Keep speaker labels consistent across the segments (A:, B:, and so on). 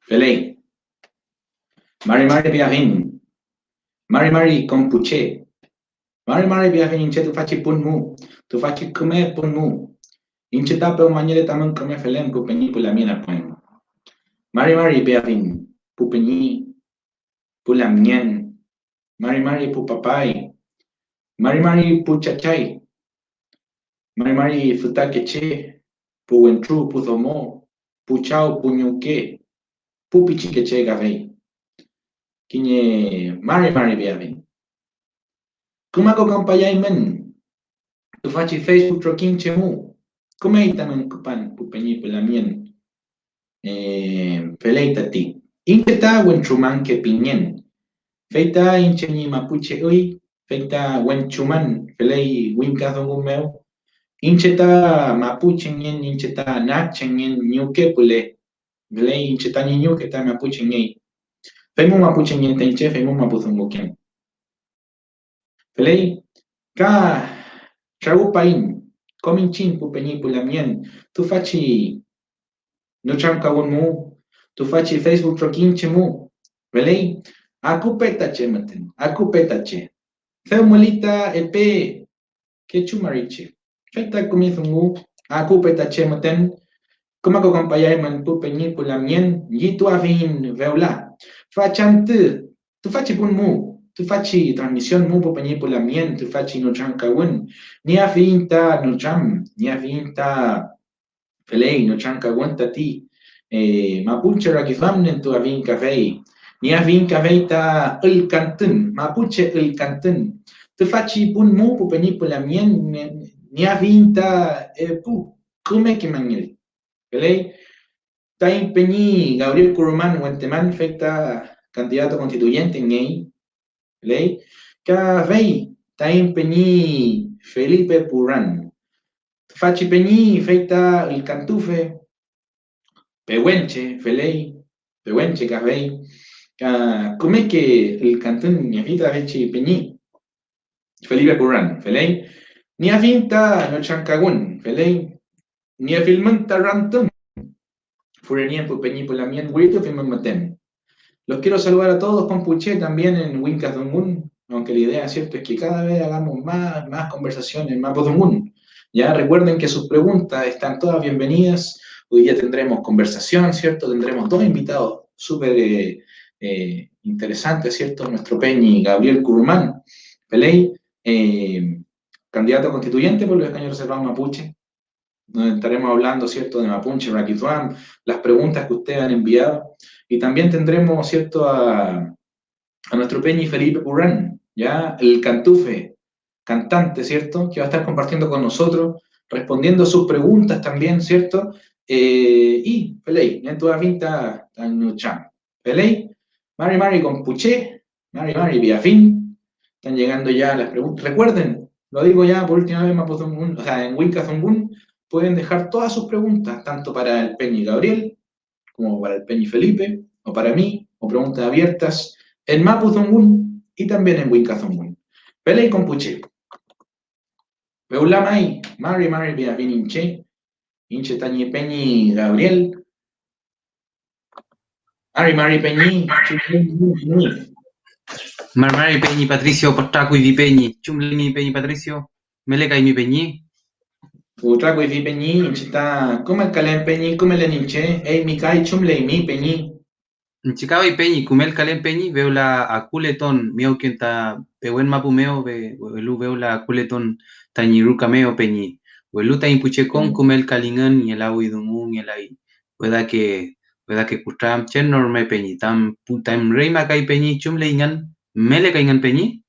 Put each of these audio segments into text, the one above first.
A: Felei, Mari Biavin, Mari Compuche, Mari Biavin, inche tu faci pun mu, tu faci come pun mu, inche ta pe o maniere tamen come felem pu peni pu la miena puen. Mari Biavin, pu peni, pu la mien, Mari pu papai, Mari pu chachai, Mari futakeche, pu wentru pu thomo, pu chao pu nyuke, pu pichikeche gavei. Kinye Mari Biavin. Kumako kampayay men, tu faci Facebook trokin chemu, kumay tamen kupan pupeni pulamien, peleitati. Inteta wenchuman ke pinyen, feita incheni mapuche uy, feita wenchuman, felei winkazongu meu, incheta mapuche nyen, incheta nachen nyen, nyuke pule, felei incheta nyuke ta mapuche nyei. Feimu mapuche nyen tenche, feimu mapuzungu ken. Felei, ka Chaupain, Cominchin, Pupeni, Pulamien, tu faci no chanka mu, tu faci Facebook trokin chemu, velei, acupetache maten, acupetache. Feu molita epe, que chumariche. Feita comienzo mu, acupetache maten, como que acompañar man Pupeni, Pulamien, yitu avin veula. Fachantu, tu faci pun mu. Tu faci transmisión mu pupeni pulamien, tu faci no chanka wun. Ni afinta no cham, ni afinta felei no chanka wun tati. Mapuche rakifamnen tu avin kafei. Ni avin kafei ta el cantun, mapuche el cantun. Tu faci pun mu pupeni pulamien, ni afinta pu, kume que mangel. Felei, ta impeni Gabriel Curumán Guantemán fecta candidato constituyente en EI. Lei, ca vei, ta impeni Felipe Purran. Faci peni feita il cantufe, pehuenche, felei, pehuenche ca vei, ca come che il cantun mi vita veci peni, Felipe Purran, felei, ni a vinta no chancagun, felei, ni a filmanta rantum, furenien pu peni pu la mien guito filman matem. Los quiero saludar a todos con Puché también en Winkas Dongun, aunque la idea, ¿cierto?, es que cada vez hagamos más conversaciones, más Podungun. Ya recuerden que sus preguntas están todas bienvenidas. Hoy día tendremos conversación, ¿cierto? Tendremos dos invitados súper interesantes, ¿cierto? Nuestro Peñi Gabriel Curumán, Peley, candidato constituyente por los escaños reservados Mapuche. Donde estaremos hablando, ¿cierto?, de Mapuche, Raquituam, las preguntas que ustedes han enviado. Y también tendremos, ¿cierto?, a nuestro Peñi Felipe Purran, ¿ya? El cantufe, cantante, ¿cierto?, que va a estar compartiendo con nosotros, respondiendo sus preguntas también, ¿cierto? Y, Pelei, en tu vinta, Tanuchan. Pelei, Mari con Puché, Mari Biafín, están llegando ya las preguntas. Recuerden, lo digo ya por última vez, o sea, en Winkazongun, pueden dejar todas sus preguntas, tanto para el Peñi Gabriel, como para el Peñi Felipe, o para mí, o preguntas abiertas, en Mapuzongun y también en Winkazongun. Pelei con Puché. Beulamai, Mari Biafín Inche, Inche Tañi Peñi Gabriel, Mari Peñi,
B: Mari Peñi Patricio, Portaco y Peñi, Chumlini Peñi Patricio, Meleca y mi Peñi.
A: Utraco y Peñi, Inche ta, como el Calen Peñi, como el Inche, Mikai Chumle y mi Peñi.
B: Chicao y Peñi, Kumel Calen Peñi, veo la aculetón, miau quien ta, pewen mapumeo, veo la aculetón, tañiruca meo Peñi. Velu ta impuche con Kumel Calingen y el agua y dumun y el ahí. Pueda que kutram chen norme Peñi, tam rey macay Peñi, chumle ingan, mele caingan Peñi.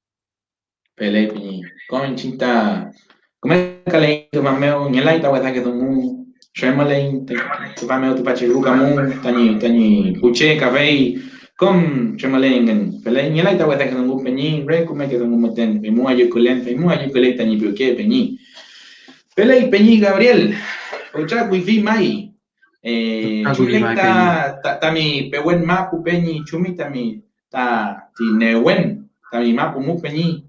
A: Pelei Peñi, como Inchita, como el Calen, tu mameo, ni el aita, hueá que dumu. Shemalein, tu pameo tu pachiruca mu, tani puche, café, com Shemalein, pelei, ni la ita weta que no peñi, re come que no meten, me mua yo culen, tani piuque peñi. Pelei peñi Gabriel, ocha wifi mai. Chumleita tami pewen mapu peñi, chumi tami ta ti newen, tami mapu mu peñi,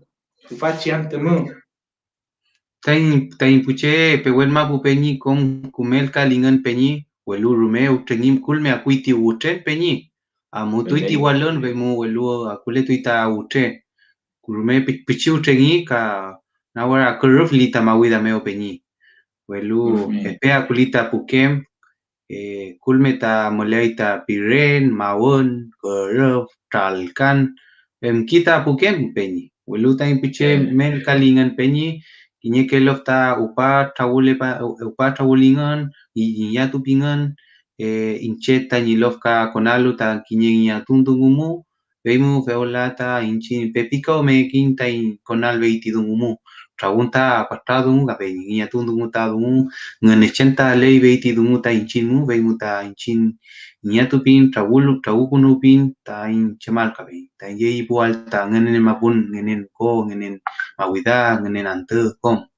A: tu fachi ante mu.
B: Tain puche pewen mapu peñi con Kumel Calingen Peñi, Welu rume utreñim kulme akuiti utre peñi. Amutuiti
A: Velei.
B: walon vemu welu akule tuita utre. Kurume pichi utreñi ka nawara kuruf lita mawida meo peñi. Welu
A: Urufme.
B: epea kulita pukem kulmeta moleita piren, mawon, kuruf, tralkan. Kita pukem peñi. Welu ta piche men kalingan peñi. Kinya kelof ta upa trawulingan, inya tupingan, inchet ta nyilof ka konalu ta kinya tuntungumu, veimu veola ta inchin pepiko me kin ta konal veiti dungumu. Trawunta patadungu ka pe inya tuntungu ta dungu, nganechenta lei veiti dungu ta inchinmu, veimu ta inchin inya tupin trawukunupin ta inchemal ka pe. Ta yei bual ta nganen mapun, nganen ko, nganen mawida, nganen ante kom.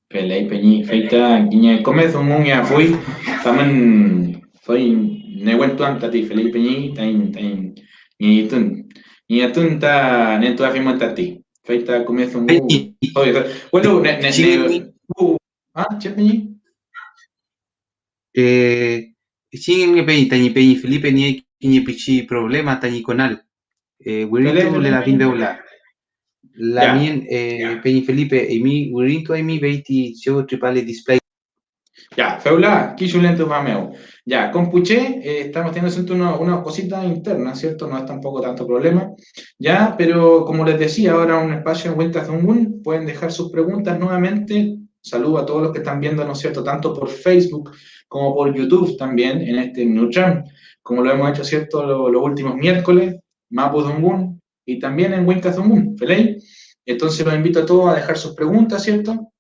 A: Velei peñi. Feita guiñe come zumun ya fui. Tamen soy neuen tuanta ti felei peñi. Tain ni tun. Ni atun ta ne tu afirmo tati. Feita come zumu.
B: Peñi,
A: Soy. Bueno,
B: chingeni,
A: che peñi.
B: chingeni peñi, tañi peñi Felipe ni kiñe pichi problema tañi konal. Wirintu le la fin veula. La
A: Ya.
B: mien peñi Felipe y mi wirintu ay mi veiti show tripale display.
A: Ya, Feula, Kishulento Mameo. Ya, con Puché estamos teniendo unas cositas internas, ¿cierto? No es tampoco tanto problema. Ya, pero como les decía, ahora un espacio en Winterthungun, pueden dejar sus preguntas nuevamente. Saludo a todos los que están viendo, ¿no es cierto? Tanto por Facebook como por YouTube también, en este Nutram, como lo hemos hecho, ¿cierto? Los últimos miércoles, Mapu Dungun, y también en Winterthungun, ¿feley? Entonces los invito a todos a dejar sus preguntas, ¿cierto?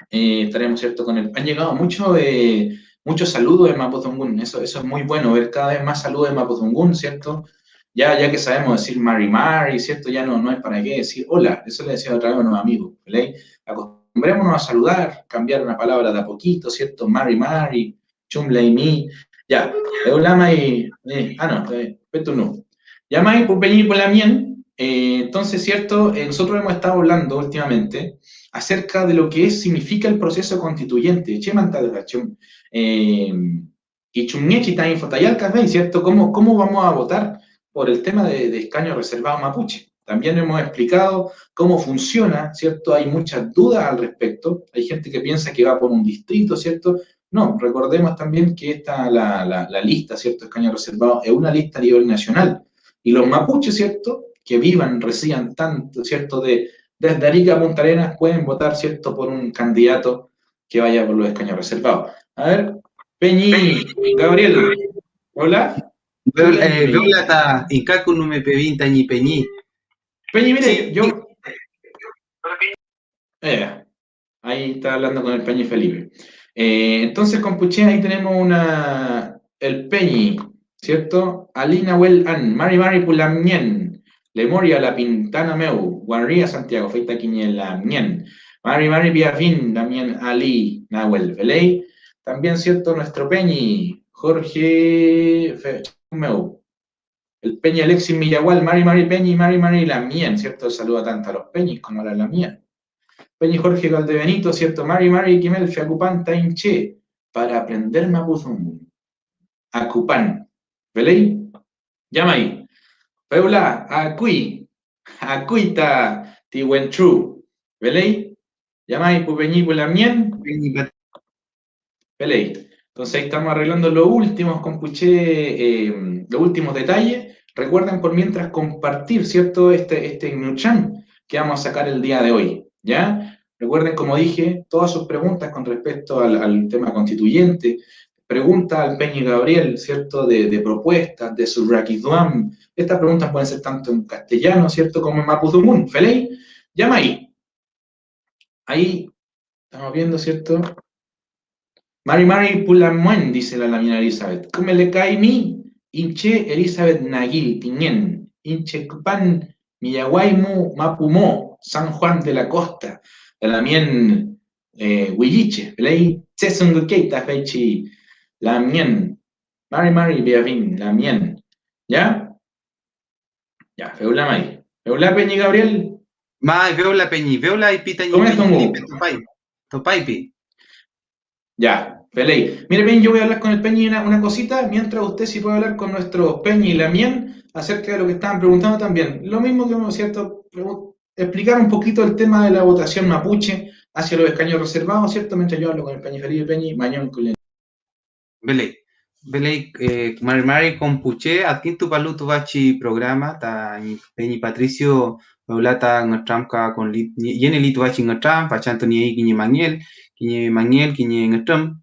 A: Estaremos, ¿cierto? Han llegado muchos saludos de Mapudungun, eso es muy bueno, ver cada vez más saludos de Mapudungun, ¿cierto? Ya que sabemos decir Mari Mari, ¿cierto? Ya no es para qué decir hola, eso le decía otra vez a unos amigos, ¿vale? Acostumbrémonos a saludar, cambiar una palabra de a poquito, ¿cierto? Mari Mari, Chumley Mi, ya, Eulama y, Petu no. Llama y Pupeñi por la mien, entonces, ¿cierto? Nosotros hemos estado hablando últimamente acerca de lo que significa el proceso constituyente. Y Chumniechi Infotayalcas, ¿cierto? ¿Cómo vamos a votar por el tema de escaño reservado mapuche? También hemos explicado cómo funciona, ¿cierto? Hay muchas dudas al respecto. Hay gente que piensa que va por un distrito, ¿cierto? No, recordemos también que la lista, ¿cierto? Escaño reservado es una lista a nivel nacional. Y los mapuches, ¿cierto? Que vivan, residan tanto, ¿cierto? Desde Arica a Punta Arenas pueden votar, ¿cierto?, por un candidato que vaya por los escaños reservados. A ver, Peñi, Gabriel, hola.
B: Veula ta inkaku no me pevin tañi peñi.
A: Peñi, mire,
B: Sí,
A: yo... ahí está hablando con el Peñi Felipe. Entonces, con Puché ahí tenemos el Peñi, ¿cierto? Alina Well An, Mari Pulamien, Lemoria La Pintana Meu, Guarría Santiago, Feita Quiñela Mien, Mari Piafín, también Ali Nahuel Veley, también, ¿cierto? Nuestro Peñi, Jorge Meu, el Peñi Alexis Millagual, Mari Peñi, Mari Lamien, ¿cierto? Saluda tanto a los Peñis como a la Lamien. Peñi Jorge Caldebenito, ¿cierto? Mari Kimel Fiacupan Tainche, para aprender Mapuzungun. Acupan. ¿Veley? Llama ahí. Peula, acuita, tihuentru. ¿Veley? Llama ahí, pupeñi, pulamien. ¿Veley? Entonces ahí estamos arreglando los últimos los últimos detalles. Recuerden por mientras compartir, ¿cierto? Este Gnuchan que vamos a sacar el día de hoy, ¿ya? Recuerden, como dije, todas sus preguntas con respecto al tema constituyente, pregunta al Peñi Gabriel, ¿cierto? De propuestas, de su Rakiduam. Estas preguntas pueden ser tanto en castellano, ¿cierto? Como en Mapudungun. ¿Feley? Llama ahí. Ahí estamos viendo, ¿cierto? Mari Pulamuen, dice la Lamina Elizabeth. ¿Cómo le cae mi? Inche Elizabeth Naguil, Tiñén. Inche Cupan, Miyaguaymu, Mapumo, San Juan de la Costa. La Lamien Huilliche. Ley Tsesungukeita Fechi. Lamien. Mari Beavin, Lamien. ¿Ya? Ya, Feula May. Feula Peñi Gabriel.
B: Veula peñi, veula y pitañi
A: ¿Cómo es
B: peñi
A: tu
B: Felipe, topai pi.
A: Ya, Peley. Mire, Peñi, yo voy a hablar con el Peñi una cosita, mientras usted sí puede hablar con nuestro Peñi y Lamien acerca de lo que estaban preguntando también. Lo mismo que, ¿cierto? Explicar un poquito el tema de la votación mapuche hacia los escaños reservados, ¿cierto? Mientras yo hablo con el Peñi Felipe Peñi, Mañón Culen.
B: Belay. Belay, Mari Compuche, Atintu Palu Tubachi programa, ta Peñi Patricio, Paulata Ngotramka con Yene Lituachi Ngotram, Pachanto ni Kiñe Maniel, Kiñe Ngotram,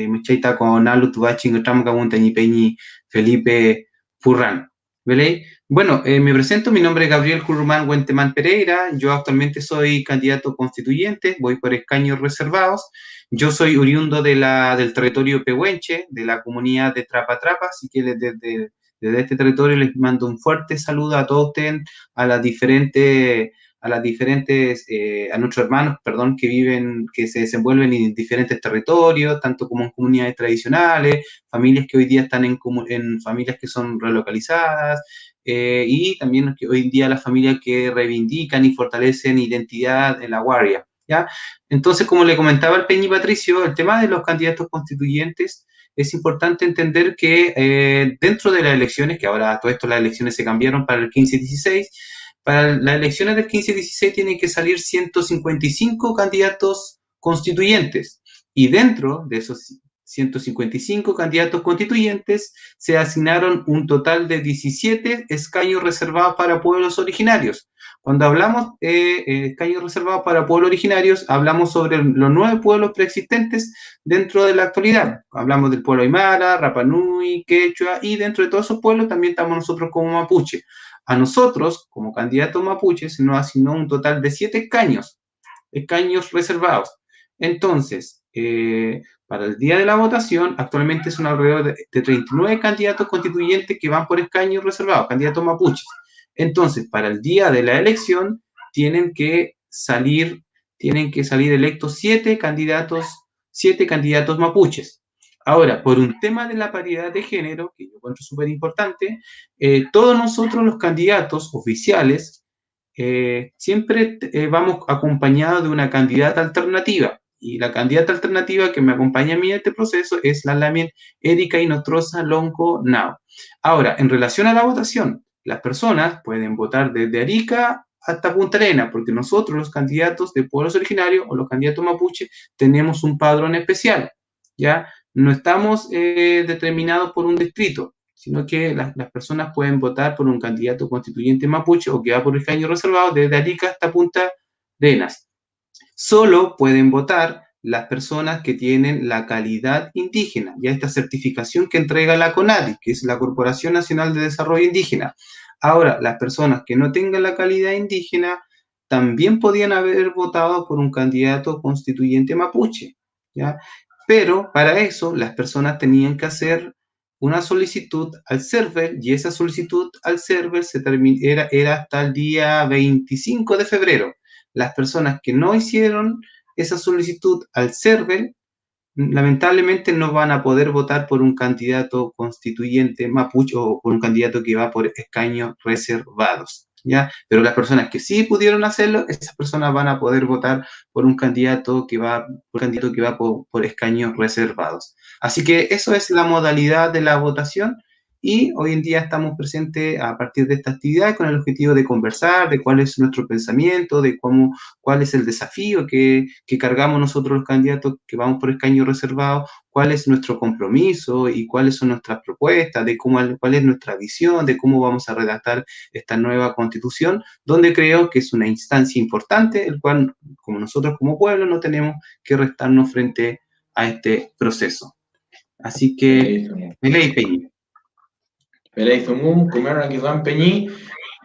B: Muchaita con Alu Tubachi Ngotramka, Montañi Peñi Felipe Furran. Belay. Bueno, me presento, mi nombre es Gabriel Currumán Huentemán Pereira, yo actualmente soy candidato constituyente, voy por escaños reservados. Yo soy oriundo del territorio pehuenche, de la comunidad de Trapa Trapa, así que desde este territorio les mando un fuerte saludo a todos ustedes, a nuestros hermanos, perdón, que se desenvuelven en diferentes territorios, tanto como en comunidades tradicionales, familias que hoy día están en familias que son relocalizadas, y también que hoy en día las familias que reivindican y fortalecen identidad en la guardia, ¿ya? Entonces, como le comentaba al Peñi Patricio, el tema de los candidatos constituyentes, es importante entender que dentro de las elecciones, que ahora todo esto las elecciones se cambiaron para el 15-16, para las elecciones del 15-16 tienen que salir 155 candidatos constituyentes, y dentro de esos 155 candidatos constituyentes se asignaron un total de 17 escaños reservados para pueblos originarios. Cuando hablamos de escaños reservados para pueblos originarios, hablamos sobre los 9 pueblos preexistentes dentro de la actualidad. Hablamos del pueblo Aymara, Rapa Nui, Quechua, y dentro de todos esos pueblos también estamos nosotros como mapuche. A nosotros, como candidatos mapuches, se nos asignó un total de 7 escaños reservados. Entonces, para el día de la votación, actualmente son alrededor de 39 candidatos constituyentes que van por escaños reservados, candidatos mapuches. Entonces, para el día de la elección, tienen que salir electos 7 candidatos mapuches. Ahora, por un tema de la paridad de género, que yo encuentro súper importante, todos nosotros los candidatos oficiales siempre vamos acompañados de una candidata alternativa. Y la candidata alternativa que me acompaña a mí en este proceso es la Lamien Erika Inostroza Lonco Nao. Ahora, en relación a la votación, las personas pueden votar desde Arica hasta Punta Arenas, porque nosotros, los candidatos de pueblos originarios o los candidatos mapuche, tenemos un padrón especial, ¿ya? No estamos determinados por un distrito, sino que las personas pueden votar por un candidato constituyente mapuche o que va por escaño reservado desde Arica hasta Punta Arenas. Solo pueden votar las personas que tienen la calidad indígena, ya esta certificación que entrega la CONADI, que es la Corporación Nacional de Desarrollo Indígena. Ahora, las personas que no tengan la calidad indígena también podían haber votado por un candidato constituyente mapuche, ¿ya? Pero para eso las personas tenían que hacer una solicitud al server, y esa solicitud al server era hasta el día 25 de febrero. Las personas que no hicieron esa solicitud al server, lamentablemente no van a poder votar por un candidato constituyente mapuche o por un candidato que va por escaños reservados, ¿ya? Pero las personas que sí pudieron hacerlo, esas personas van a poder votar por un candidato que va por escaños reservados. Así que eso es la modalidad de la votación. Y hoy en día estamos presentes a partir de esta actividad con el objetivo de conversar, de cuál es nuestro pensamiento, de cuál es el desafío que cargamos nosotros los candidatos que vamos por escaño reservado, cuál es nuestro compromiso y cuáles son nuestras propuestas, de cuál es nuestra visión, de cómo vamos a redactar esta nueva constitución, donde creo que es una instancia importante, el cual, como nosotros como pueblo, no tenemos que restarnos frente a este proceso. Así que, Meley Peñi.
A: Pelei Fumum, Kumera Kizan Peñi.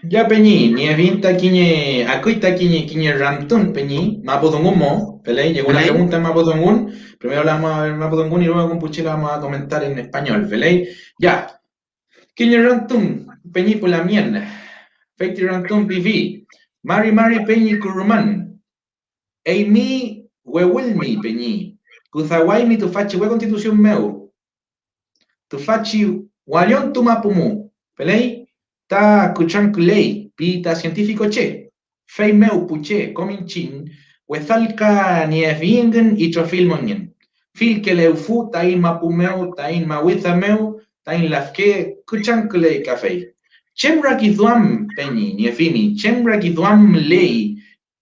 A: Ya Peñi, ni evinta quiñe, acuita quiñe rantun Peñi, Mapudungumo. Pelei, llegó una pregunta en Mapudungun. Primero la vamos a ver en Mapudungun y luego con Puchi la vamos a comentar en español. Pelei, ya. Quiñe rantun, Peñi por la mierda. Fekti rantun viví. Mari Peñi Kuruman. Eimi huewilmi Peñi. Kuzawaimi tu fachi hue constitución meu. Tu fachi Walion tumapumu, pelei, ta kuchankulei, pita científico che, fei meu puche, cominchin, huezalca nievingen y trofilmongen. fil que leufu, tain mapumeu, tain mawithameu, tain lafke, kuchankle café. Chemra kiduam peñi, ni efini, chemra kiduam ley,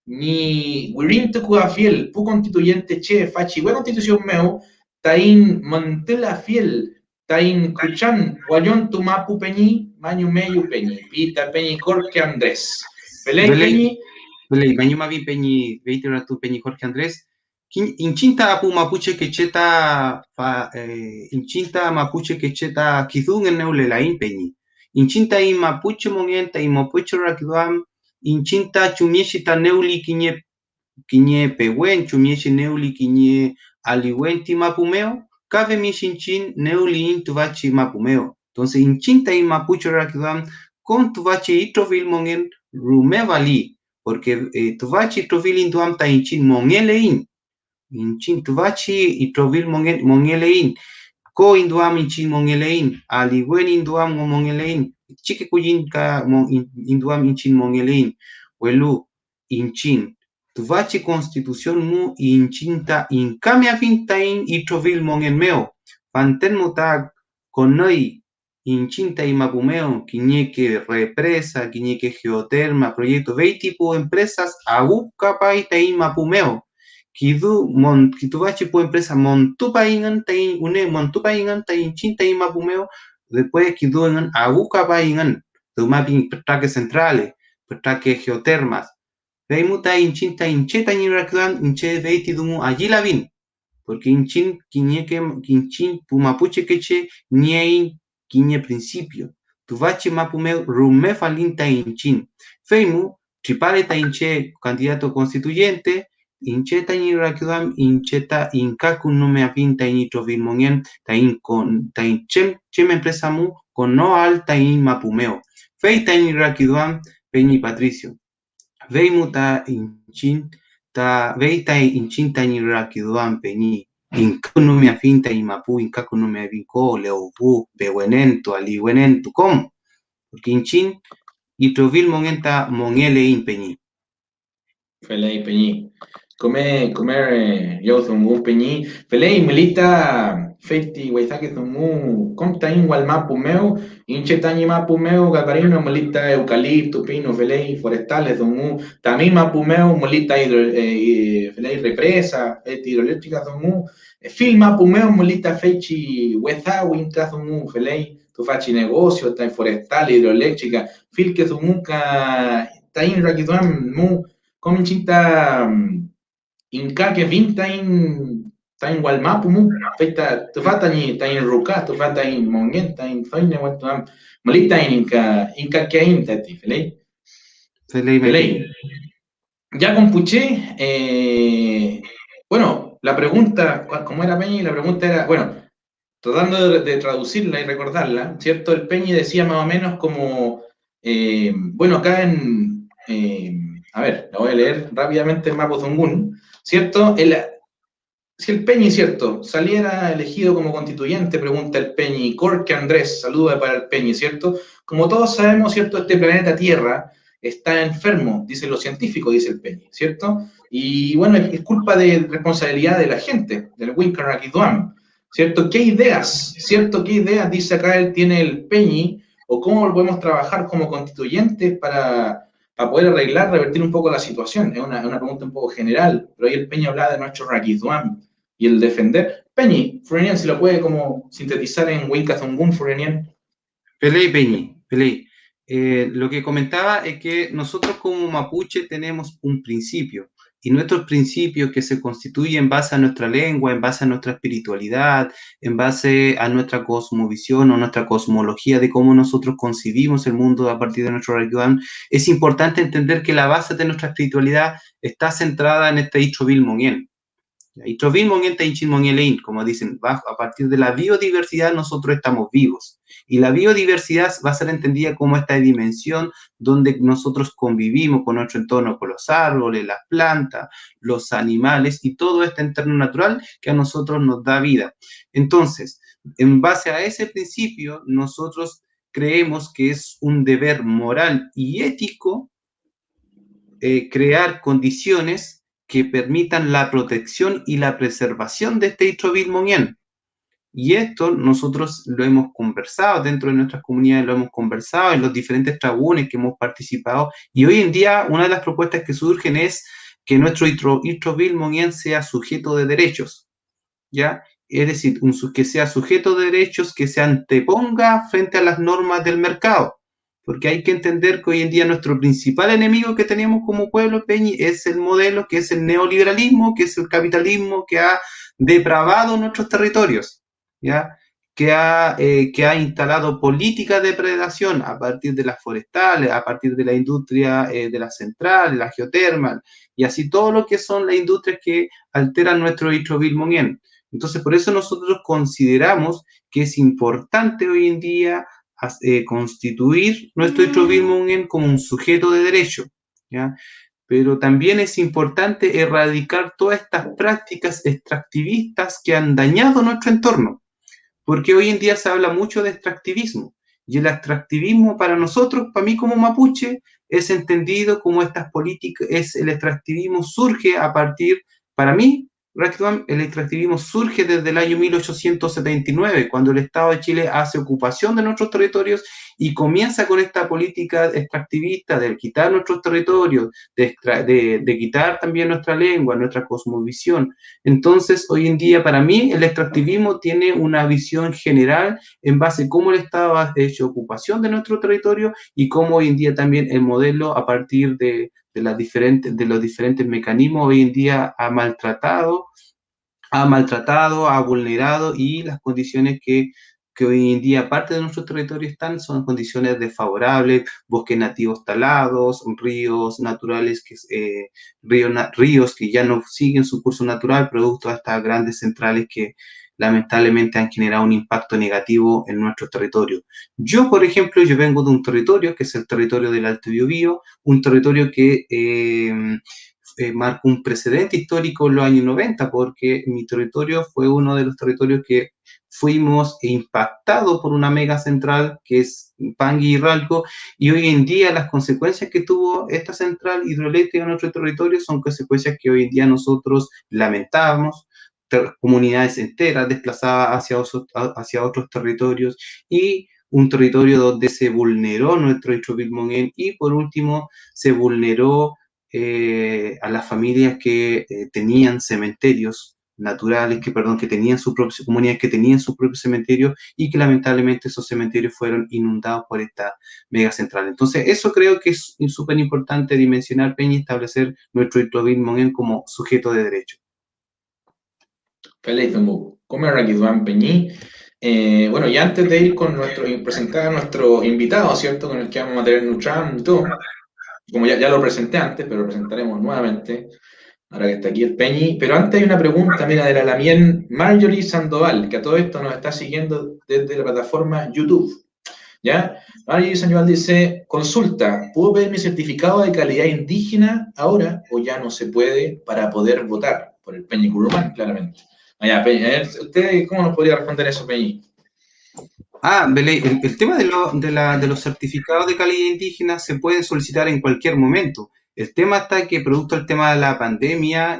A: ni wirim tukua fiel, pu constituyente che, fachi, we constitución meu, tain mantela fiel, tain kuchan, guayon tu mapu peñi, mañu meyu peñi, pita peñi corque Andrés. Pelei peñi,
B: Belei, bañuma vi peñi, veitera tu peñi Jorge Andrés, inchinta apu mapuche quecheta, inchinta mapuche quecheta, kizun en neule la peñi. Inchinta i mapuche mongenta i mapuche rakiduam, inchinta chumieshita neuli kiñe pehuen, chumieshi neuli kiñe aliwenti mapumeo, cabe mi shinchin neuli in tuvachi mapumeo. Entonces, inchinta i mapuche rakiduam, con tuvachi itrovil mongen rume vali, porque tuvachi itrovil induam ta inchin mongelein, inchin tuvachi itrovil mongelein, ko induam inchin mongelein, aliwen induam mongelein, chike kuyin ka induam inchin mongelein, welu inchin tuvachi constitución mu inchinta incamia fintain itrovil mongen meo, panten muta conoi inchinta y mapumeo, quiñeque represa, quiñeque geoterma, proyecto, ve tipo empresas agucapa y tain mapumeo. Kitubachi po empresa montupa ingan tain une montupa ingan tain chinta y mapumeo, después kidu ingan agucapa ingan, tumapi traque centrales, traque geotermas. Veimuta inchinta incheta ni raklan inche veiti dumu allí la vin, porque inchin quiñeque inchin pumapuche queche niein quiñe principio. Tuvachi mapumeu rume falinta inchin. Feimu, tripaleta inche candidato constituyente, incheta ni rakudam, incheta incacu no me afinta initro vilmonien, tain con tain chem empresa mu con no alta in mapumeo. Feita ni rakudam, peñi patricio. Veimuta inchin, ta veita inchinta ni rakiduan peñi. Incacu me afinta y mapu, incacu no me avinco, leubu, bewenento, aliwenento, ¿cómo? Porque inchin, y trovil mongenta mongele impeñi.
A: Felei peñi. Comer yo zungu peñi. Felei melita feiti guaitake zungu. Contain wal mapu meu. Inche tañi mapu meu. Gagarino melita eucalipto, pino, felei forestales zungu. También mapu meu melita felei represa, hidroeléctrica zungu. Fil mapu meu melita feichi hueza winka zungu. Felei tu fachi negocio, tain forestal, hidroeléctrica. Fil que zungu ka tain rakiduan mu. Comichinta inka que vin tain walmapu mu feita tu fata ni tain ruka tu fata in mongen tain faine wat am malita inka que ainta ti felei felei ya compuché bueno la pregunta como era Peñi la pregunta era bueno tratando de traducirla y recordarla cierto el Peñi decía más o menos como bueno acá en a ver, la voy a leer rápidamente en Mapudungun, ¿cierto? Si el Peñi, ¿cierto? Saliera elegido como constituyente, pregunta el Peñi, Corque Andrés, saluda para el Peñi, ¿cierto? Como todos sabemos, ¿cierto? Este planeta Tierra está enfermo, dicen los científicos, dice el Peñi, ¿cierto? Y bueno, es culpa de responsabilidad de la gente, del Winkarrakiduam, ¿cierto? ¿Qué ideas, ¿cierto? ¿Qué ideas, dice acá, él tiene el Peñi, o cómo podemos trabajar como constituyentes para poder arreglar, revertir un poco la situación? Es una pregunta un poco general, pero ahí el Peñi hablaba de nuestro Rakiduam y el defender. Peñi, Furenian, si lo puede como sintetizar en Winkazungun, Furenian.
B: Pelei, Peñi, Pelei. Lo que comentaba es que nosotros como mapuche tenemos un principio, y nuestros principios que se constituyen en base a nuestra lengua, en base a nuestra espiritualidad, en base a nuestra cosmovisión o nuestra cosmología de cómo nosotros concibimos el mundo a partir de nuestro Rakiduam, es importante entender que la base de nuestra espiritualidad está centrada en este Ichovil Monien. Ichovil Monien Tainchin Monielein, como dicen, a partir de la biodiversidad nosotros estamos vivos. Y la biodiversidad va a ser entendida como esta dimensión donde nosotros convivimos con nuestro entorno, con los árboles, las plantas, los animales y todo este entorno natural que a nosotros nos da vida. Entonces, en base a ese principio, nosotros creemos que es un deber moral y ético crear condiciones que permitan la protección y la preservación de este Istro-Vilmonien. Y esto nosotros lo hemos conversado dentro de nuestras comunidades, lo hemos conversado en los diferentes trabunes que hemos participado, y hoy en día una de las propuestas que surgen es que nuestro Istro-Vilmonien sea sujeto de derechos, ¿ya? Es decir, que sea sujeto de derechos, que se anteponga frente a las normas del mercado, porque hay que entender que hoy en día nuestro principal enemigo que tenemos como pueblo, Peñi, es el modelo, que es el neoliberalismo, que es el capitalismo que ha depravado nuestros territorios, ¿ya? Que ha instalado políticas de predación a partir de las forestales, a partir de la industria de las centrales, la geotermal, y así todo lo que son las industrias que alteran nuestro Istro-Vilmonien. Entonces, por eso nosotros consideramos que es importante hoy en día constituir nuestro Istro-Vilmonien como un sujeto de derecho, ¿ya? Pero también es importante erradicar todas estas prácticas extractivistas que han dañado nuestro entorno, porque hoy en día se habla mucho de extractivismo, y el extractivismo para nosotros, para mí como mapuche, es entendido como estas políticas, el extractivismo surge a partir, para mí, el extractivismo surge desde el año 1879, cuando el Estado de Chile hace ocupación de nuestros territorios y comienza con esta política extractivista de quitar nuestros territorios, de quitar también nuestra lengua, nuestra cosmovisión. Entonces, hoy en día, para mí, el extractivismo tiene una visión general en base a cómo el Estado ha hecho ocupación de nuestro territorio y cómo hoy en día también el modelo, a partir de los diferentes mecanismos, hoy en día ha maltratado, ha vulnerado, y las condiciones que hoy en día parte de nuestro territorio están son condiciones desfavorables, bosques nativos talados, ríos naturales, ríos que ya no siguen su curso natural, producto de estas grandes centrales que lamentablemente han generado un impacto negativo en nuestro territorio. Yo, por ejemplo, yo vengo de un territorio que es el territorio del Alto Biobío, un territorio que marcó un precedente histórico en los años 90, porque mi territorio fue uno de los territorios que fuimos impactados por una mega central que es Pangui y Ralco, y hoy en día las consecuencias que tuvo esta central hidroeléctrica en nuestro territorio son consecuencias que hoy en día nosotros lamentamos, comunidades enteras desplazadas hacia otros territorios, y un territorio donde se vulneró nuestro Istro-Vilmonien, y por último se vulneró a las familias que tenían cementerios naturales, que tenían sus propias comunidades, que tenían sus propios cementerios, y que lamentablemente esos cementerios fueron inundados por esta mega central. Entonces, eso creo que es súper importante dimensionar, Peña, y establecer nuestro Istro-Vilmonien como sujeto de derecho.
A: Feliz, ¿cómo era Peñí? Bueno, y antes de ir con presentar a nuestro invitado, ¿cierto? Con el que vamos a tener nuestra y todo, como ya lo presenté antes, pero lo presentaremos nuevamente, ahora que está aquí el Peñi. Pero antes hay una pregunta, mira, de la Lamien Marjorie Sandoval, que a todo esto nos está siguiendo desde la plataforma YouTube. ¿Ya? Marjorie Sandoval dice, consulta, ¿puedo pedir mi certificado de calidad indígena ahora o ya no se puede para poder votar? Por el Peñi Curumán, claramente. Allá, Peñi, ¿usted cómo nos podría responder eso, Peñi?
B: Belén, el tema de los certificados de calidad indígena se pueden solicitar en cualquier momento. El tema está que, producto del tema de la pandemia,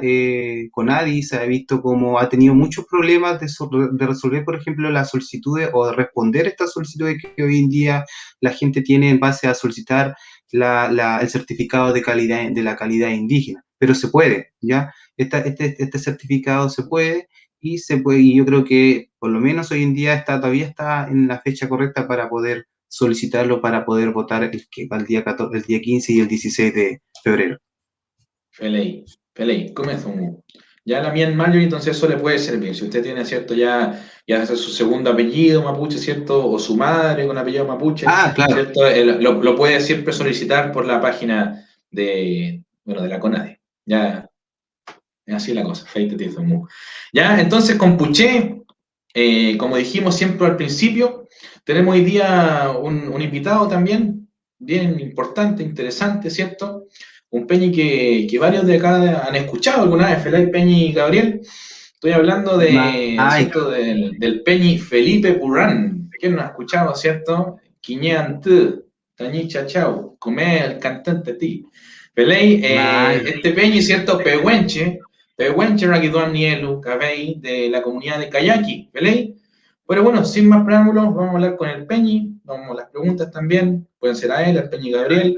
B: CONADI se ha visto como ha tenido muchos problemas de resolver, por ejemplo, las solicitudes o de responder estas solicitudes que hoy en día la gente tiene en base a solicitar el certificado de la calidad indígena. Pero se puede, ¿ya? Este certificado se puede. Y yo creo que por lo menos hoy en día todavía está en la fecha correcta para poder solicitarlo, para poder votar el día 15 y el 16 de febrero.
A: Feliz, comenzamos. Ya la Mien Marjorie, entonces eso le puede servir. Si usted tiene, ¿cierto? Ya hace su segundo apellido mapuche, ¿cierto? O su madre con apellido mapuche,
B: Claro.
A: ¿cierto? Lo puede siempre solicitar por la página de la CONADE. Ya, es así la cosa. Feite tiene mu. Ya, entonces con Puché, como dijimos siempre al principio, tenemos hoy día un invitado también, bien importante, interesante, ¿cierto? Un Peñi que varios de acá han escuchado alguna vez, Felay Peñi y Gabriel. Estoy hablando ¿cierto? Del Peñi Felipe Purrán. ¿Quién no ha escuchado, cierto? Quiñán T, Tañicha Chau, Comé el cantante Ti. Pelei,
C: Mal.
A: este peñi, ¿cierto? Pehuenche Rakiduan Nielu, Cabey, de la comunidad de Kayaki, ¿pelei? Pero bueno, sin más preámbulos, vamos a hablar con el Peñi, vamos a las preguntas también, pueden ser a él, al Peñi Gabriel,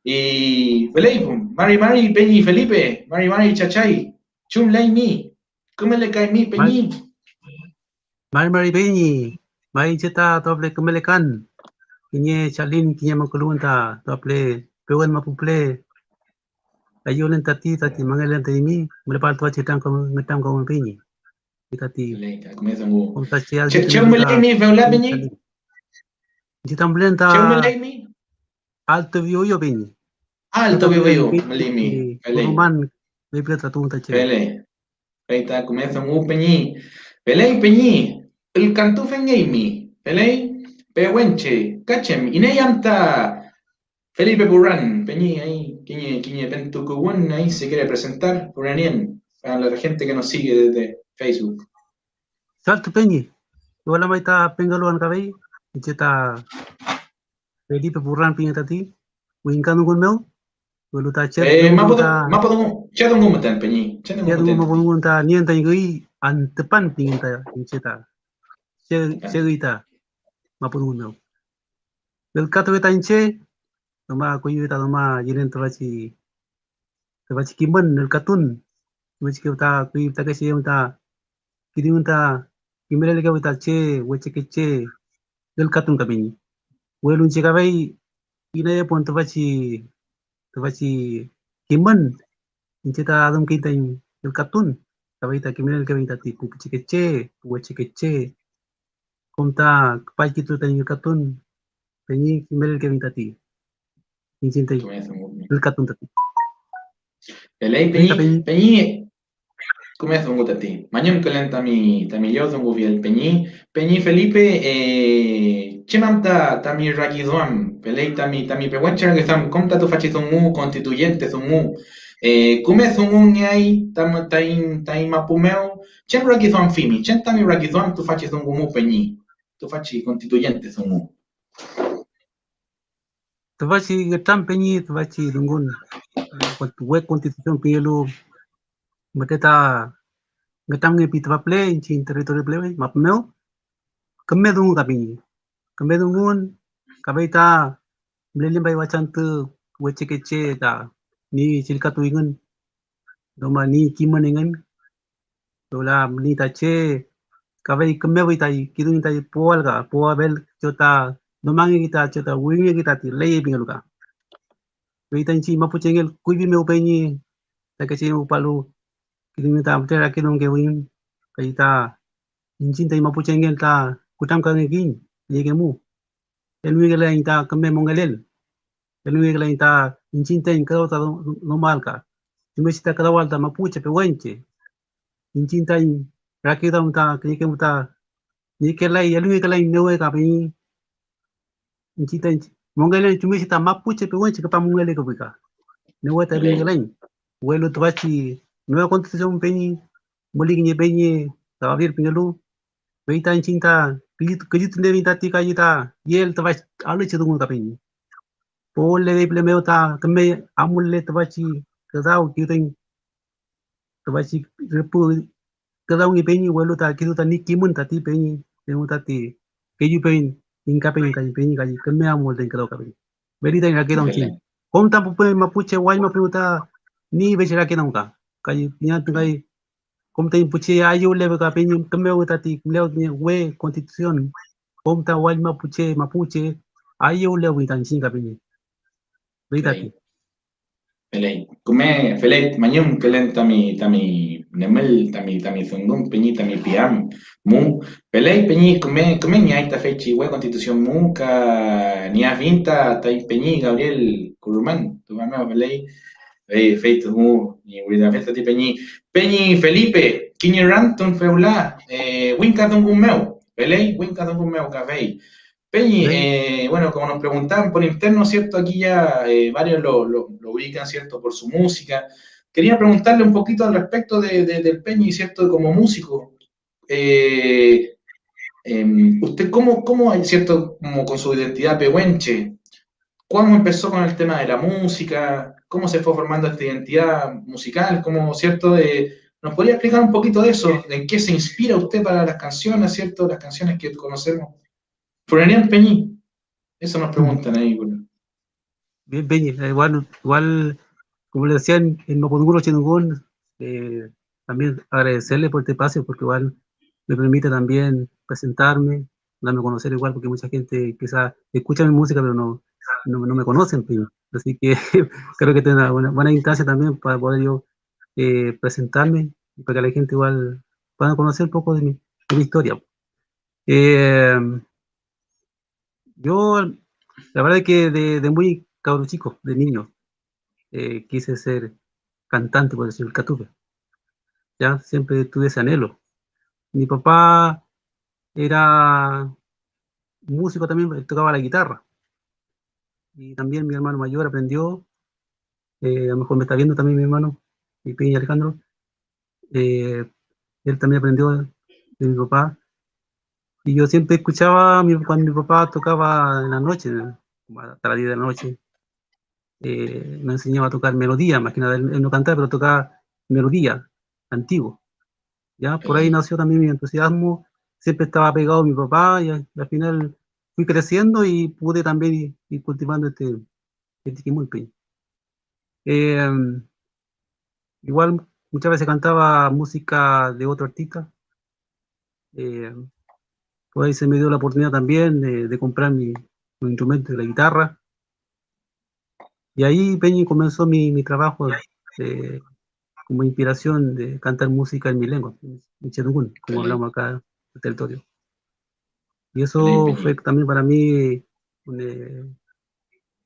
A: y ¿pelei? Mari, Peñi Felipe, Mari, Chachay, Chum Lei Mi, ¿cómo le cae mi Peñi?
C: Mari Peñi. Mai cita doble kemelekan. Kini Charlin kini makulun ta doble pewen mapuple. Ayulen tati mangelen timi. Melepal tua citang ngetam kau Peñi. Tati.
A: Pelei, comienza un
C: Konta cial
A: Che
C: gitu
A: un
C: ta.
A: Lei Mi, Feula Peñi?
C: Citam belen
A: Che un
C: ta
A: Lei Mi?
C: alto vio Peñi.
A: Alto
C: Citam
A: vivo
C: belen
A: yo, Lei Mi,
C: Peñi.
A: Pelei,
C: Kuruman. Bebel tatu ta cewek.
A: Pelei. Ahí está, comienza un Peñi. Peñi, el cantú Feñeimi, Pelei, Pehuenche, Cachem, Ineyamta, Felipe Purran, Peñi, ahí, Quiñe Pentucugun, ahí se quiere presentar, Purranien, para la gente que nos sigue desde Facebook.
C: Salto Peñi. Wala mai ta pengaluan kabay. Cita Felipe Purran Peñi tati. Wingkan nungun meu. Wala ta chat nungun ta.
A: Chadongo Matan, Peñi, Chadongo
C: Chat nungun
A: Matan,
C: mabungun ta nian ta ngui an tepan pingin ta cita. Cita mapungun meu. Del kato ta inche. Toma kuyu ta toma jiren tabachi kimban del katun. Tabachi ta kuyu ta kasi ta kidin ta kimele ka ta che weche ke che del katun kabini. Welun che kabay ina pon tabachi kimban inche ta adam kita del katun. Kabay ta kimele ka ta tipu che che weche ke che. Konta pai kitu ta del katun. Penyi kimele ka tati. Inche ta del katun tati.
A: Pelei, Peñi, comienza un ti. Mañana que lenta mi yo dongo vi el Peñi Felipe chemamta tami rakiduam pelei tami pehuencha que están conta tu fachi mu constituyente mu kume zungu ñai tain mapumeo chem rakiduam fimi chem tami rakiduam tu fachi mu Peñi tu fachi constituyente mu
C: Tabachi getam penyi tabachi dungun. Wek constitución pielu mateta getam nge pitwa play in territory play mapmeo kemme dungu kapinyi kemme dungun kabaita mlelim bai wacan tu weche kece ta ni silka tuingan doma ni kiman ingan dola ni tache kabai kemme bai tai kidun tai poal ga poa bel chota domangi kita chota wingi kita ti lei pingaluka bai tanchi mapuchengel kuibi meu penyi takasi upalu kidun ta mtera kidun ke win kaita injin tai mapuchengel ta kutam ka ngin yegemu elwi gela inta kemme mongelel elwi gela inta injin tai ka ta normal ka timesita kada walta mapuche pe wenche injin tai rakita unta kike muta ni kelai elwi gela newe ka pe injin tai mongelel timesita mapuche pe wenche ka pa mongele ka bika newe ta elwi gela welu twachi nueva constitución peñi moligni peñi tabir pingelu Veita in cinta, kajit ne vinta ti kajita, yel tavach alu chidungu kapin. Pol le veple meuta, kame amul le tavachi, kadau kiting, tavachi repu, kadau ni penyi welu ta kitu ta ni kimun ta ti penyi, ta ti, keju pen, inka pen kaji penyi kaji, kame amul den kadau kapin. Beri ta ngake dong chin. Kom ta pupe mapuche wai maputa, ni bechera ke dong ka, kaji nya tungai, como te impuche ayo leve ka penyi kame utati leo ni we constitución como ta wal mapuche ayo leve tan sin ka penyi veitati
A: Pelei, come Felei, mañum kelen tami nemel tami zungum peñi tami piam mu Pelei peñi come ni aita fechi we constitución mu ka ni avinta tai peñi Gabriel Curumán tu mamá Pelei feito mu ni urida festa ti peñi Felipe kini ranton feula winka dungum meu Pelei winka dungum meu ka vei Peñi, bueno, como nos preguntaban por interno, ¿cierto? Aquí ya varios lo ubican, ¿cierto? Por su música. Quería preguntarle un poquito al respecto del Peñi, ¿cierto? Como músico. ¿Usted cómo hay, ¿cierto? Como con su identidad pehuenche? cómo empezó con el tema de la música, cómo se fue formando esta identidad musical, cómo, ¿cierto? ¿Nos podría explicar un poquito de eso? ¿En qué se inspira usted para las canciones, ¿cierto? Las canciones que conocemos. Florian Peñi, eso nos preguntan ahí. Bueno.
C: Bien, Peñi, igual, como le decía en Mapudungun Chinungun, también agradecerle por este espacio, porque igual me permite también presentarme, darme a conocer igual, porque mucha gente quizás escucha mi música, pero no me conocen, Peñi. Así que creo que tengo una buena instancia también para poder yo presentarme, y para que la gente igual pueda conocer un poco de mi historia. Eh, yo, la verdad es que de muy cabro chico, de niño, quise ser cantante, por decirlo, el catupe. Ya siempre tuve ese anhelo. Mi papá era músico también, él tocaba la guitarra. Y también mi hermano mayor aprendió, a lo mejor me está viendo también mi hermano, mi pequeño Alejandro. eh, Él también aprendió de mi papá. Y yo siempre escuchaba cuando mi papá tocaba en la noche, como hasta las 10 de la noche. Me enseñaba a tocar melodía, más que nada, él no cantaba, pero tocaba melodía, antiguo. ¿Ya? Por ahí nació también mi entusiasmo, siempre estaba pegado a mi papá y al final fui creciendo y pude también ir cultivando este quimulpe. Eh, Igual muchas veces cantaba música de otro artista, eh, por ahí se me dio la oportunidad también de comprar mi instrumento de la guitarra, y ahí Peñi comenzó mi trabajo como inspiración de cantar música en mi lengua, en Chetungún, como
A: Excelente,
C: hablamos acá en el territorio. Y
A: excelente,
C: eso fue
A: Peñi.
C: también para mí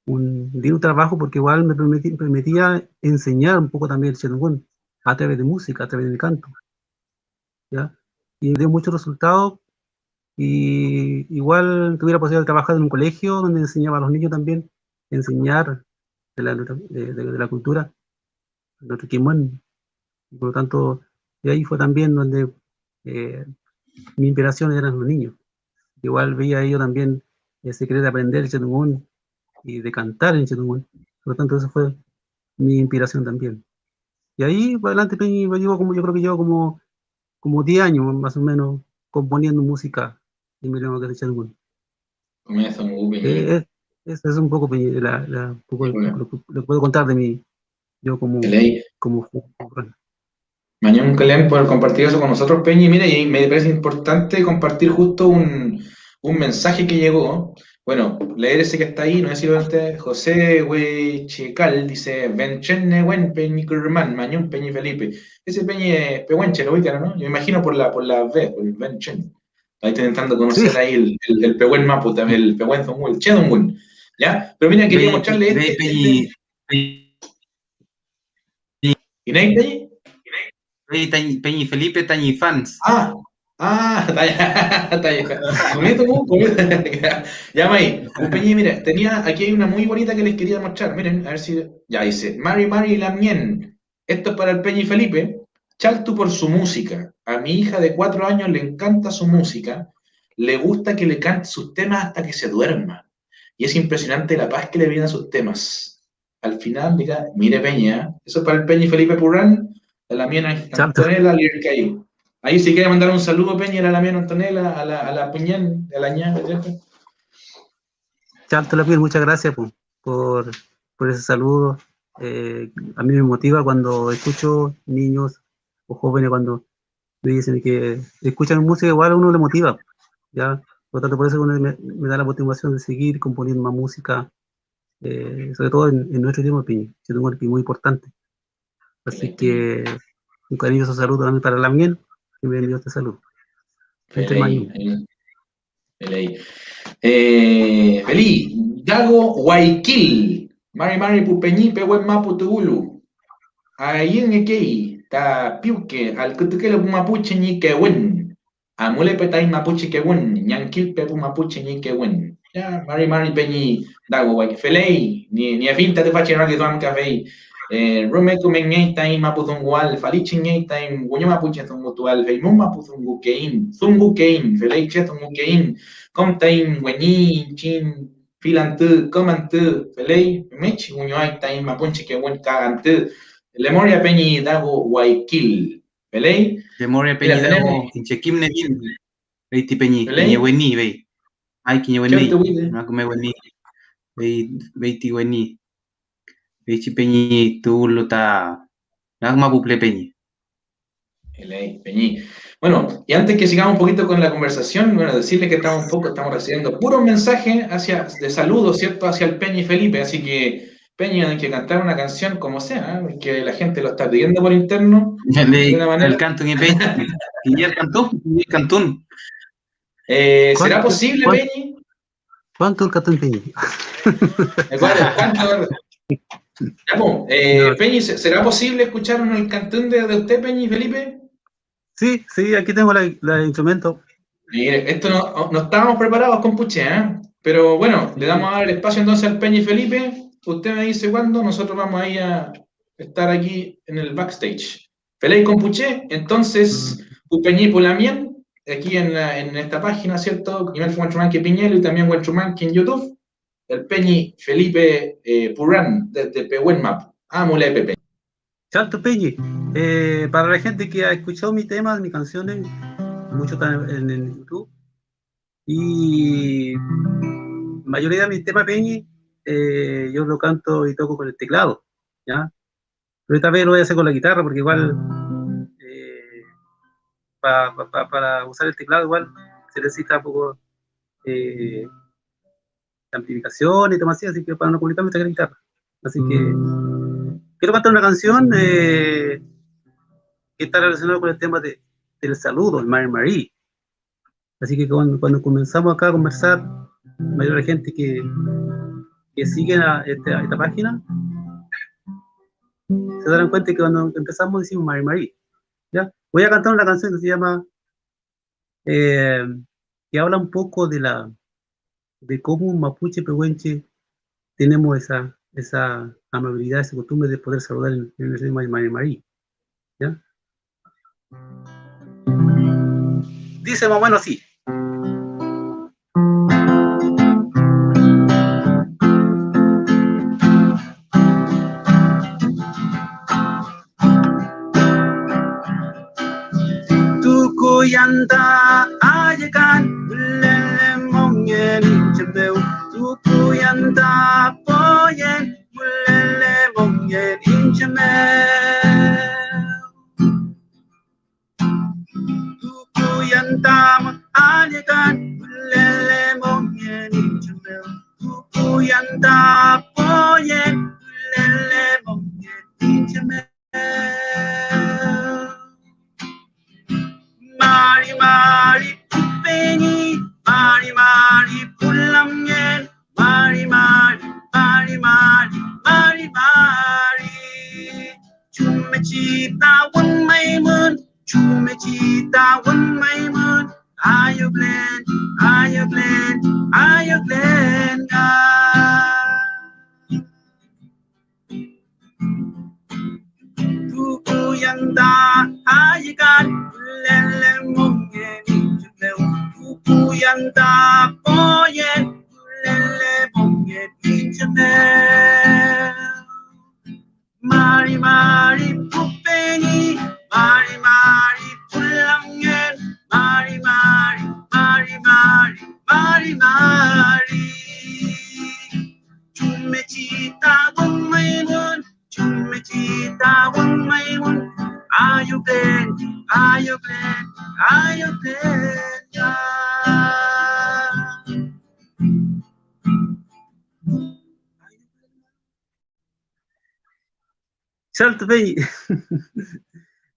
C: un trabajo, porque igual me permitía enseñar un poco también el Chetungún a través de música, a través del canto, ¿ya? Y dio muchos resultados. Y igual tuviera la posibilidad de trabajar en un colegio donde enseñaba a los niños también, enseñar de la cultura, de nuestro Quimón. Y por lo tanto, de ahí fue también donde eh, mi inspiración eran los niños. Igual veía ellos también ese querer aprender el Chetungún y de cantar en Chetungún. Por lo tanto, eso fue mi inspiración también. Y ahí, para adelante, yo creo que llevo como 10 años más o menos componiendo música en mi lengua que es el Chetungún.
A: Comienza un Peñi.
C: Eh, es un poco, un poco lo que puedo contar de mí, yo
A: Ley.
C: como
A: Mañana un Calén por compartir eso con nosotros, Peñi. Mira, y me parece importante compartir justo un mensaje que llegó. Bueno, leer ese que está ahí, no sé si lo antes. José Huechecal dice: Benchenne, buen Peñi Curman, Mañón Peñi Felipe. Ese Peñi es Pehuenche, lo ubican, ¿no? Yo me imagino por la V, por el Benchen. Ahí estoy intentando
C: sí,
A: conocer ahí el Pehuen Mapu, también, el Pehuen Zongul, el Chedongul. ¿Ya? Pero mira, quería mostrarle
B: Ve, Peñi,
A: ¿Y Peñi?
B: Peñi Felipe Tañi Fans.
A: Ah, está bien. Comiendo, llama ahí. Peñi, mira, aquí hay una muy bonita que les quería mostrar. Miren, a ver si. Ya dice: Mari Lamien. Esto es para el Peñi Felipe. Chaltu por su música. A mi hija de 4 años le encanta su música. Le gusta que le cante sus temas hasta que se duerma. Y es impresionante la paz que le viene a sus temas. Al final, diga, mire Peña, eso es para el Peñi Felipe Purrán, la mía
C: chato,
A: Antonella Lírica ahí. Ahí si quiere mandar un saludo, Peña, a la mía Antonella, a la Puñán, a la ña, ¿cierto?
C: chato la piel, muchas gracias por ese saludo. A mí me motiva cuando escucho niños o jóvenes cuando me dicen que escuchan música, igual a uno le motiva, ¿ya? Por lo tanto, por eso uno me da la motivación de seguir componiendo más música, sobre todo en nuestro idioma, que es un muy importante. Así
A: Peña.
C: que un cariñoso saludo también para la miel, que me envió este saludo. Entre
A: Feliz,
C: mayo.
A: feliz. Feliz. Gago Guayquil. Mari Pupeñi, Pehuen Mapu Tugulu. Ahí en Ekei, ta piuque, al cutuquelo mapuche ni que wen. Amule petai mapuche que wen, ñanquil pepu mapuche ni que wen. Ya, Mari Peñi, Dago Guay, Felei, ni a finta te fache que tuan café. Rumeco meñeita in mapuzungual, faliche ñeita in guño mapuche zungutual, feimun mapuzungukein, zungukein, Felei che zungukein, comta in, güeñi, chin, filantu, comantu, pelei, mech, uñoai, tain, mapunche, que buen cagantu, lemoria peñi, dago, guayquil, pelei.
B: Memoria
A: Mira,
B: peñi
A: tenemos,
B: dago, inchekim nedim, veiti peñi,
A: pelei,
B: kiñeweni, vei. Ay, kiñeweni,
A: ¿cierto, Wide?
B: no come weni, veiti weni, veichi peñi, tu lota, nagma buple peñi.
A: Pelei, peñi. Bueno, y antes que sigamos un poquito con la conversación, bueno, decirle que estamos recibiendo puros mensajes de saludos, ¿cierto? Hacia el Peñi Felipe, así que Peñi hay que cantar una canción como sea, ¿eh? Porque la gente lo está pidiendo por interno de una manera.
B: El canto en peñi, kiñer cantón.
A: ¿Será
C: ¿Cuánto,
A: posible,
C: cuánto,
A: Peñi?
C: cuánto el catón peñi?
A: ¿Cuánto? Ya, po,
C: No,
A: Peñi, ¿será posible escuchar el cantón de usted, Peñi Felipe?
C: sí, sí, aquí tengo la instrumento.
A: Mire, esto no estábamos preparados con Puche, ¿eh? Pero bueno, le damos a dar el espacio entonces al Peñi Felipe. Usted me dice cuándo, nosotros vamos ahí a estar aquí en el backstage. Feliz con Puche, entonces, Peñi Pulamien, aquí en esta página, ¿cierto? Email Huanchumanque Piñelo y también Huanchumanque en YouTube. El Peñi Felipe Purran, desde Pehuenmap. Mule Pepe.
C: Salto Peñi. Para la gente que ha escuchado mis temas, mis canciones, mucho están en YouTube. Y mayoría de mis temas Peñi, yo lo canto y toco con el teclado, ¿ya? Pero esta vez lo voy a hacer con la guitarra porque igual para usar el teclado igual se necesita un poco de amplificación y todo así, que para no publicarme esta guitarra. Así que quiero cantar una canción que está relacionada con el tema del saludo, el Mary Marie. Así que cuando comenzamos acá a conversar, la mayoría de la gente que sigue esta página se darán cuenta que cuando empezamos decimos Mary Marie. ¿Ya? Voy a cantar una canción que se llama que habla un poco de cómo un mapuche pehuenche tenemos esa amabilidad, esa costumbre de poder saludar en el idioma de Mary Marie. ¿Ya? Dice más o menos así. Tukuyanta ayakan ulele mongen inchembeu. Tukuyanta poyen ulele mongen inchembeu. Tukuyanta ayakan ulele mongen inchembeu. Tukuyanta poyen ulele mongen inchembeu. Mari Mari Pupeni, Mari Mari Pulamien, Mari Mari, Mari Mari, Mari Mari. Chumechita one maimun, Chumechita one maimun. Ayo Glen, Ayo Glen, Ayo Glen. Tukuyanda ayakan ulele mongen inchembeu. Tukuyanda poyen ulele mongen inchembeu. Mari Mari Pupeni, Mari Mari Pulamien, Mari Mari, Mari Mari, Mari Mari. Chumechita one maimun, Chumechita one maimun. Ayo Glen, Ayo Glen, Ayo Glen. Salto Peñi.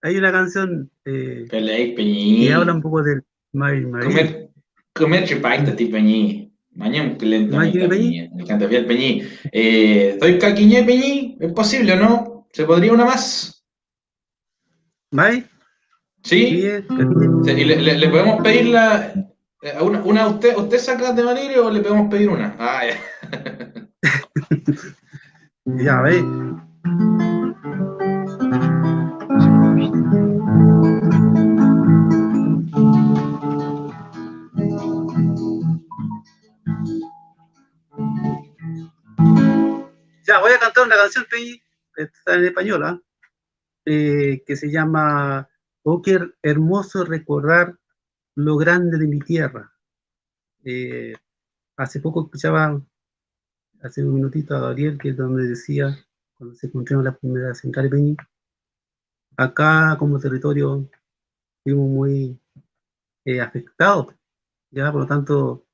C: Hay una canción
A: Pelei,
C: que
A: Peñi.
C: habla un poco del Mary Marie.
A: Comer chipaita, ti Peñi. Mañana que lenta
C: ¿No
A: me
C: quiere Peñi?
A: caquiñe. Me encanta bien, Peñi. ¿Doy caquiñe, Peñi? ¿Es posible o no? ¿Se podría una más?
C: ¿Vai?
A: ¿Sí? ¿Y le podemos pedir una a usted? ¿Usted saca de manera o le podemos pedir una? Ya.
C: Ya, ve. Ya, voy a cantar una canción, Peñi, está en español, ¿ah? Que se llama Oh, qué hermoso recordar lo grande de mi tierra. Hace poco escuchaba, hace un minutito a Gabriel, que es donde decía, cuando se construyeron las primeras centrales Peñi, acá como territorio fuimos muy afectados, ya, por lo tanto,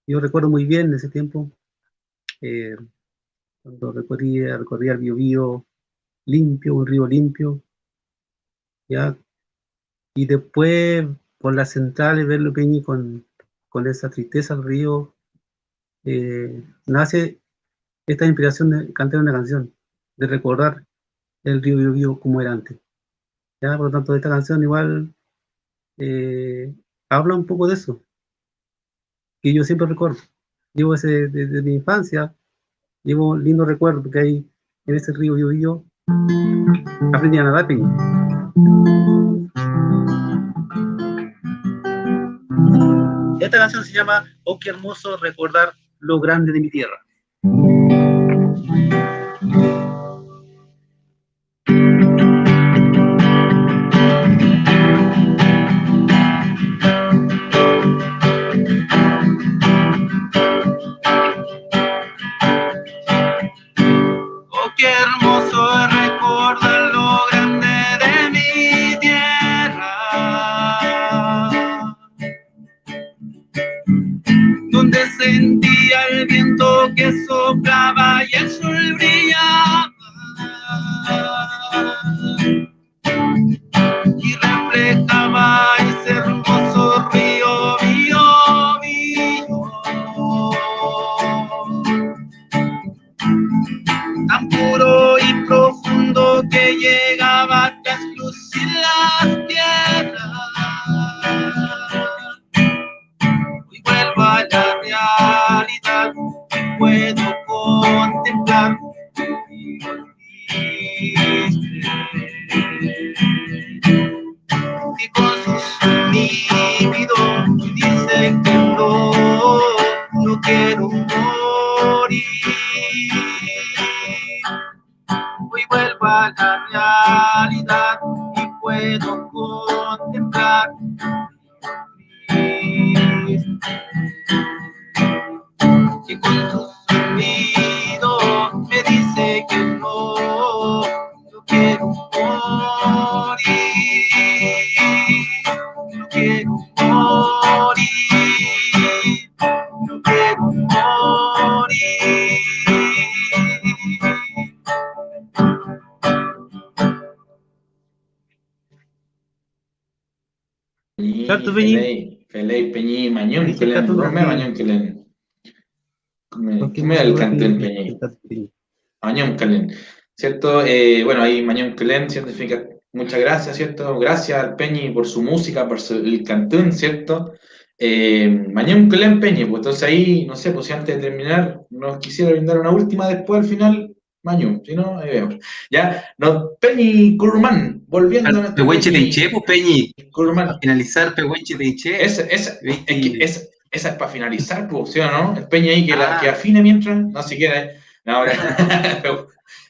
C: yo recuerdo muy bien ese tiempo, eh, cuando recorría el Biobío limpio, un río limpio, ya, y después por las centrales verlo Peñi con esa tristeza del río, nace esta inspiración de cantar una canción, de recordar el río Biobío como era antes. Ya, por lo tanto, esta canción igual habla un poco de eso, que yo siempre recuerdo. Llevo ese, desde mi infancia, llevo lindos recuerdos, porque ahí en ese río Biobío aprendí a nadar, Peñi. Esta canción se llama Oh, qué hermoso recordar lo grande de mi tierra. Oh, qué hermoso es recordar lo grande de mi tierra, donde sentía el viento que soplaba y el sol brillaba, y reflejaba ese hermoso río Biobío, tan puro y profundo que llegaba a traslucir las tierras. Hoy vuelvo a la realidad y puedo contemplar mi y con su sonido dice que no quiero morir. Hoy vuelvo a la realidad y puedo contemplar y con su sonido me dice que no quiero morir, no quiero morir, no quiero morir. Certo, Peñi?
A: Felei, Peñi, Mañón,
C: Dice
A: Kelen,
C: Catuna
A: Rome, Mañón, Kelen.
C: porque
A: ¿Qué me da el cantón,
C: Peñi.
A: Peñi? Mañón, Kelen, ¿cierto? Bueno, ahí Mañón, Kelen, ¿cierto? Significa muchas gracias, ¿cierto? Gracias al Peñi por su música, el cantón, ¿cierto? Mañón, Kelen, Peñi, pues entonces ahí, no sé, pues si antes de terminar nos quisiera brindar una última después al final, Mañón, si no, ahí vemos. Ya, no, Peñi Curmán, volviendo a nuestro
B: Pehuenche
A: Peñi
B: Tenché, pues Peñi.
A: Curmán.
B: Para finalizar, Pehuenche Tenché.
A: Esa es para finalizar, pues, ¿sí o no? El Peña ahí que afine mientras, no siquiera. No, ahora,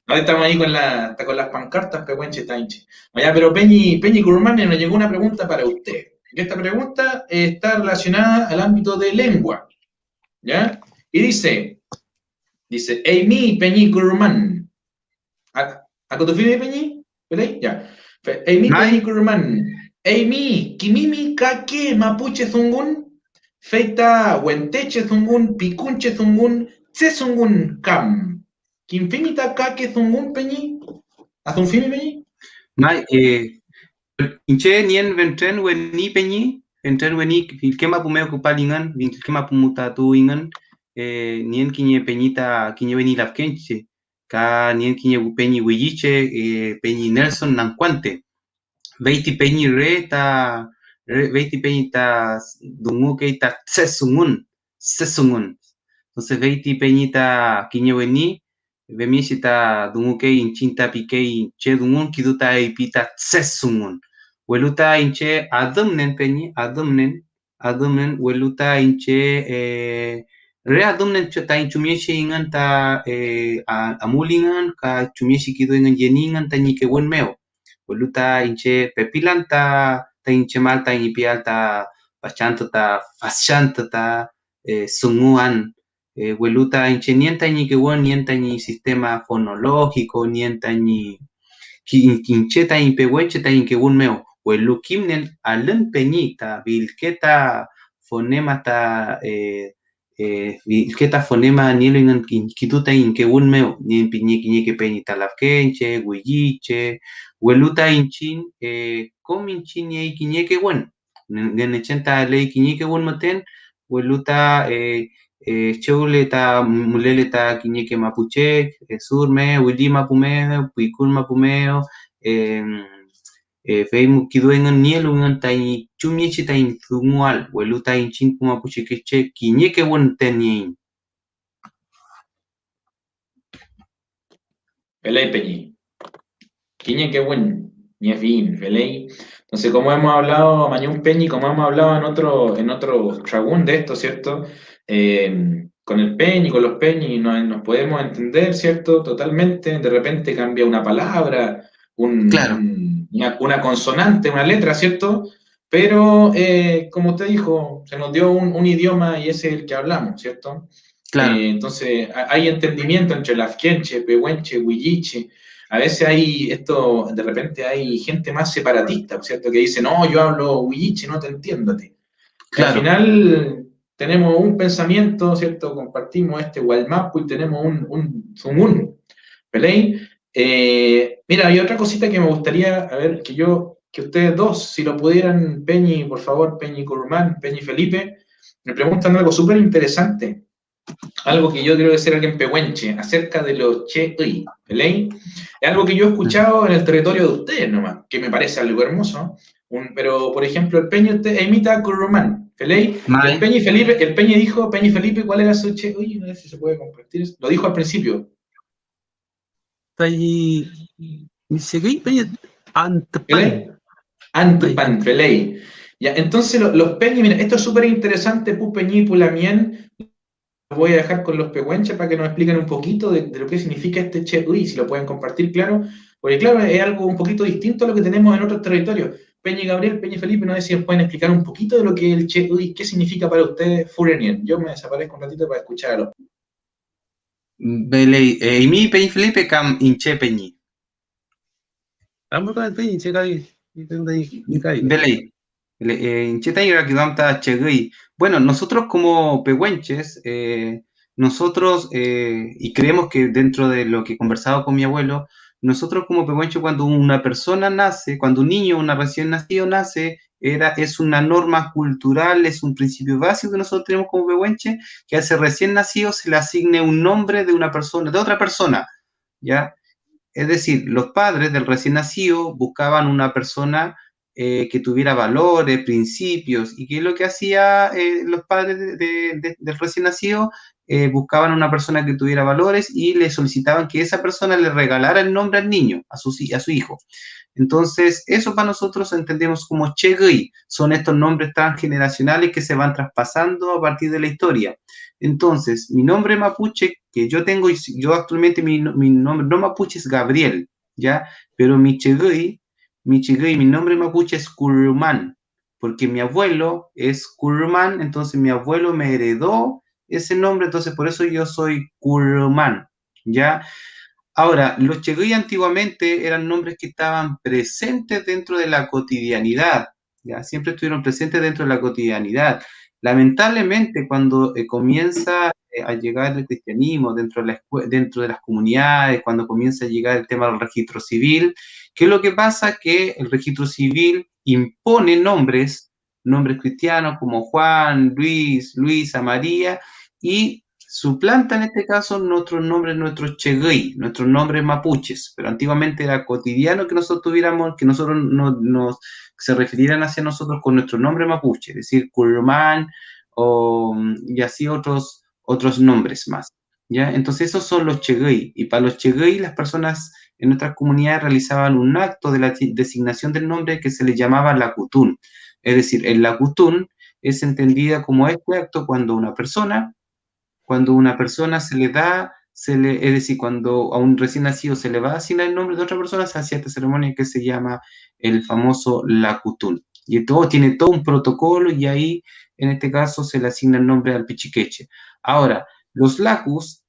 A: ahora estamos ahí con las pancartas, Pehuenche Tainche. Pero Peñi Curmane nos llegó una pregunta para usted. Y esta pregunta está relacionada al ámbito de lengua. ¿Ya? Y dice, Amy Peñi Curman. ¿A Cotufime Peñi? ¿Veis? Ya. Amy Peñi Curman. Amy, Kimimi Kake Mapuche Zungun. Feita Wenteche Zungun, Picunche Zungun, Tse Zungun Kam. Kimfimita Kake Zungun Peñi. ¿Azunfimi Peñi?
B: Mai, inche nien ventren weni Peñi. Ventren weni, vilkema pumeo kupalingan, vilkema pumutatu ingan. Nien kinye Peñita, kinye weni lafkenche. Ka nien kinye Peñi Huilliche, Peñi Nelson Nancuante. Veiti Peñi re ta. Veiti Peñi ta dungu que ta sesungun. Entonces Veiti Peñita kinye weni. Vemishita dunguke inchinta pique che dungun kiduta ipita tsesungun. Weluta inche adumnen peñi, adumnen, weluta inche Rea dumnen ta inchumieshi ingan ta amulingan ka chumieshi kido ingan yeningan ta ni que buen meo. Boluta inche pepilan ta inche mal ta inpial ta pachanto ta fashanto ta sunguan. Boluta inche nienta ni que buen nienta ni sistema fonológico nienta ni inche ta impehueche ta inque buen meo. Bolu kimnen alen peñita bilketa fonema ta vilketa fonema nielo ingan kituta inke unmeo ni piñeki ñeki peñi talafkenche huilliche hueluta inchin cominchin y kiñeke wen nenechenta ley kiñeke wen maten hueluta cheule ta mulele ta kiñeke mapuche surme huili mapumeo puikul mapumeo feimu kiduengan nielungan tai chumichi tai thumual hueluta inchin kuma puchikiche kiñeke wen tenien.
A: Velei peñi. Quiñe qué buen, ni fin, velei. Entonces, como hemos hablado, Mañún Peñi, como hemos hablado en otro tragún de esto, ¿cierto? Con el Peñi, con los Peñi, nos podemos entender, ¿cierto? Totalmente. De repente cambia una palabra,
B: Claro,
A: una consonante, una letra, ¿cierto? Pero, como usted dijo, se nos dio un idioma y ese es el que hablamos, ¿cierto?
B: claro,
A: Entonces, hay entendimiento entre lafkenche, pehuenche, huilliche. A veces hay esto, de repente hay gente más separatista, ¿cierto? Que dice, no, yo hablo huilliche, no te entiendo a ti. Y al
B: claro.
A: final tenemos un pensamiento, ¿cierto? Compartimos este Walmapu y tenemos un Zumun, ¿veis? Mira, hay otra cosita que me gustaría, a ver, que ustedes dos, si lo pudieran, Peñi, por favor, Peñi Curmán, Peñi Felipe, me preguntan algo súper interesante. Algo que yo creo que ser alguien pehuenche, acerca de los che-ui, ¿veis? Es algo que yo he escuchado en el territorio de ustedes nomás, que me parece algo hermoso. Pero, por ejemplo, el Peñi usted imita a Currumán, ¿veis? Y el
B: Mai,
A: Peñi Felipe, Peñi Felipe, ¿cuál era su che-ui? No sé si se puede compartir eso. Lo dijo al principio.
C: Tai misegi peña antepan.
A: ¿Veis? Antupan, ¿veis? Ya, entonces los Peñi, mira, esto es súper interesante, Pu Peñi, Pulamien. Voy a dejar con los pehuenches para que nos expliquen un poquito de lo que significa este che ui, si lo pueden compartir, claro, porque claro, es algo un poquito distinto a lo que tenemos en otros territorios. Peña y Gabriel, Peña y Felipe, no sé si nos pueden explicar un poquito de lo que es el che ui, qué significa para ustedes Furenien. Yo me desaparezco un ratito para escucharlo.
B: belei, imi peñi Felipe cam inche peñi.
C: Amo kan peña chekai.
B: Belei, inche tai rakidamta chegui. Bueno, nosotros como pehuenches, nosotros, y creemos que dentro de lo que he conversado con mi abuelo, nosotros como pehuenches cuando una persona nace, cuando un niño, una recién nacido nace, es una norma cultural, es un principio básico que nosotros tenemos como pehuenche, que a ese recién nacido se le asigne un nombre de una persona, de otra persona, ¿ya? Es decir, los padres del recién nacido buscaban una persona que tuviera valores, principios, y que lo que hacía los padres del recién nacido buscaban una persona que tuviera valores y le solicitaban que esa persona le regalara el nombre al niño, a su hijo. Entonces, eso para nosotros entendemos como Chegui, son estos nombres transgeneracionales que se van traspasando a partir de la historia. Entonces, mi nombre mapuche que yo tengo, yo actualmente mi nombre no mapuche es Gabriel, ¿ya? Pero mi mi nombre mapuche es Curumán, porque mi abuelo es Curumán, entonces mi abuelo me heredó ese nombre, entonces por eso yo soy Curumán, ¿ya? Ahora, los Chegui antiguamente eran nombres que estaban presentes dentro de la cotidianidad, ¿ya? Siempre estuvieron presentes dentro de la cotidianidad. Lamentablemente, cuando comienza a llegar el cristianismo dentro de las comunidades, cuando comienza a llegar el tema del registro civil, ¿qué es lo que pasa? Que el registro civil impone nombres cristianos como Juan, Luis, Luisa, María, y suplanta en este caso nuestros nombres, nuestros chegui, nuestros nombres mapuches, pero antiguamente era cotidiano que nosotros tuviéramos, que nosotros se refirieran hacia nosotros con nuestro nombre mapuche, es decir, Curmán y así otros nombres más, ¿ya? Entonces esos son los chegui, y para los chegui las personas en nuestras comunidades realizaban un acto de la designación del nombre que se le llamaba lacutún, es decir, el lacutún es entendida como este acto cuando una persona cuando una persona se le da, es decir, cuando a un recién nacido se le va a asignar el nombre de otra persona, se hace esta ceremonia que se llama el famoso Lakutún. Y todo tiene todo un protocolo y ahí, en este caso, se le asigna el nombre al pichiqueche. Ahora, los lacus,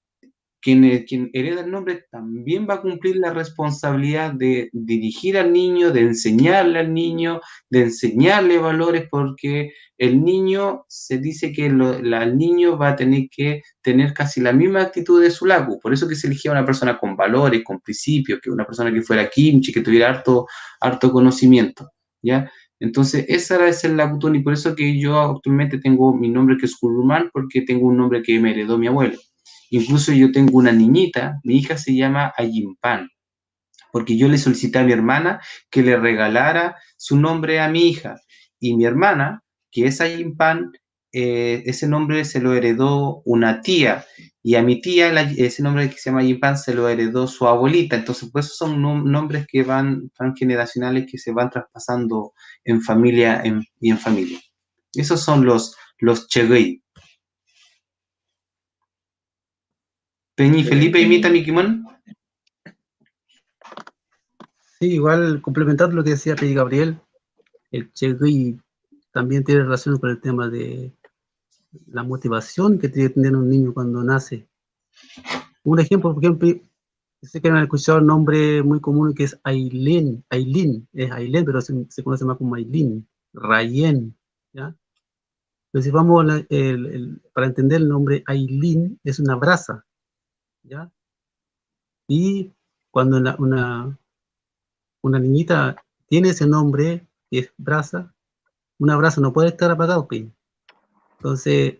B: quien hereda el nombre también va a cumplir la responsabilidad de dirigir al niño, de enseñarle al niño, de enseñarle valores, porque el niño, se dice que el niño va a tener que tener casi la misma actitud de su lacu. Por eso que se elegía una persona con valores, con principios, que una persona que fuera kimchi, que tuviera harto conocimiento, ¿ya? Entonces, esa es el lacutón, y por eso que yo actualmente tengo mi nombre que es Kurumán, porque tengo un nombre que me heredó mi abuelo. Incluso yo tengo una niñita, mi hija se llama Ayimpan, porque yo le solicité a mi hermana que le regalara su nombre a mi hija. Y mi hermana, que es Ayimpan, ese nombre se lo heredó una tía. Y a mi tía, ese nombre que se llama Ayimpan, se lo heredó su abuelita. Entonces, pues son nombres que van generacionales, que se van traspasando en familia y en familia. Esos son los Chegui. Peñi Felipe, imita a Mickey Mouse.
C: Sí, igual complementando lo que decía Peñi Gabriel, el Chegui también tiene relación con el tema de la motivación que tiene que tener un niño cuando nace. Un ejemplo, por ejemplo, sé que han escuchado el nombre muy común que es Ailén, es Ailén, pero se conoce más como Ailín, Rayén, ¿ya? Entonces vamos, para entender el nombre Ailín es una brasa, ¿ya? Y cuando una niñita tiene ese nombre, que es brasa, una brasa no puede estar apagado, pues. Entonces,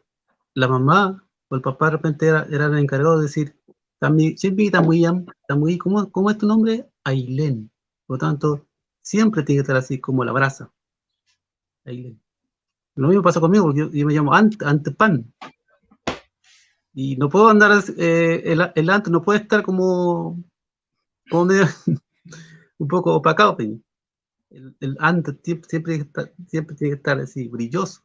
C: la mamá o el papá de repente era el encargado de decir, siempre está muy, ¿cómo es tu nombre? Ailén. Por lo tanto, siempre tiene que estar así como la brasa. Ailén. Lo mismo pasa conmigo, porque yo me llamo Antepan. Y no puedo andar, el ante no puede estar como medio un poco opacado, pues. El ante siempre tiene que estar así, brilloso,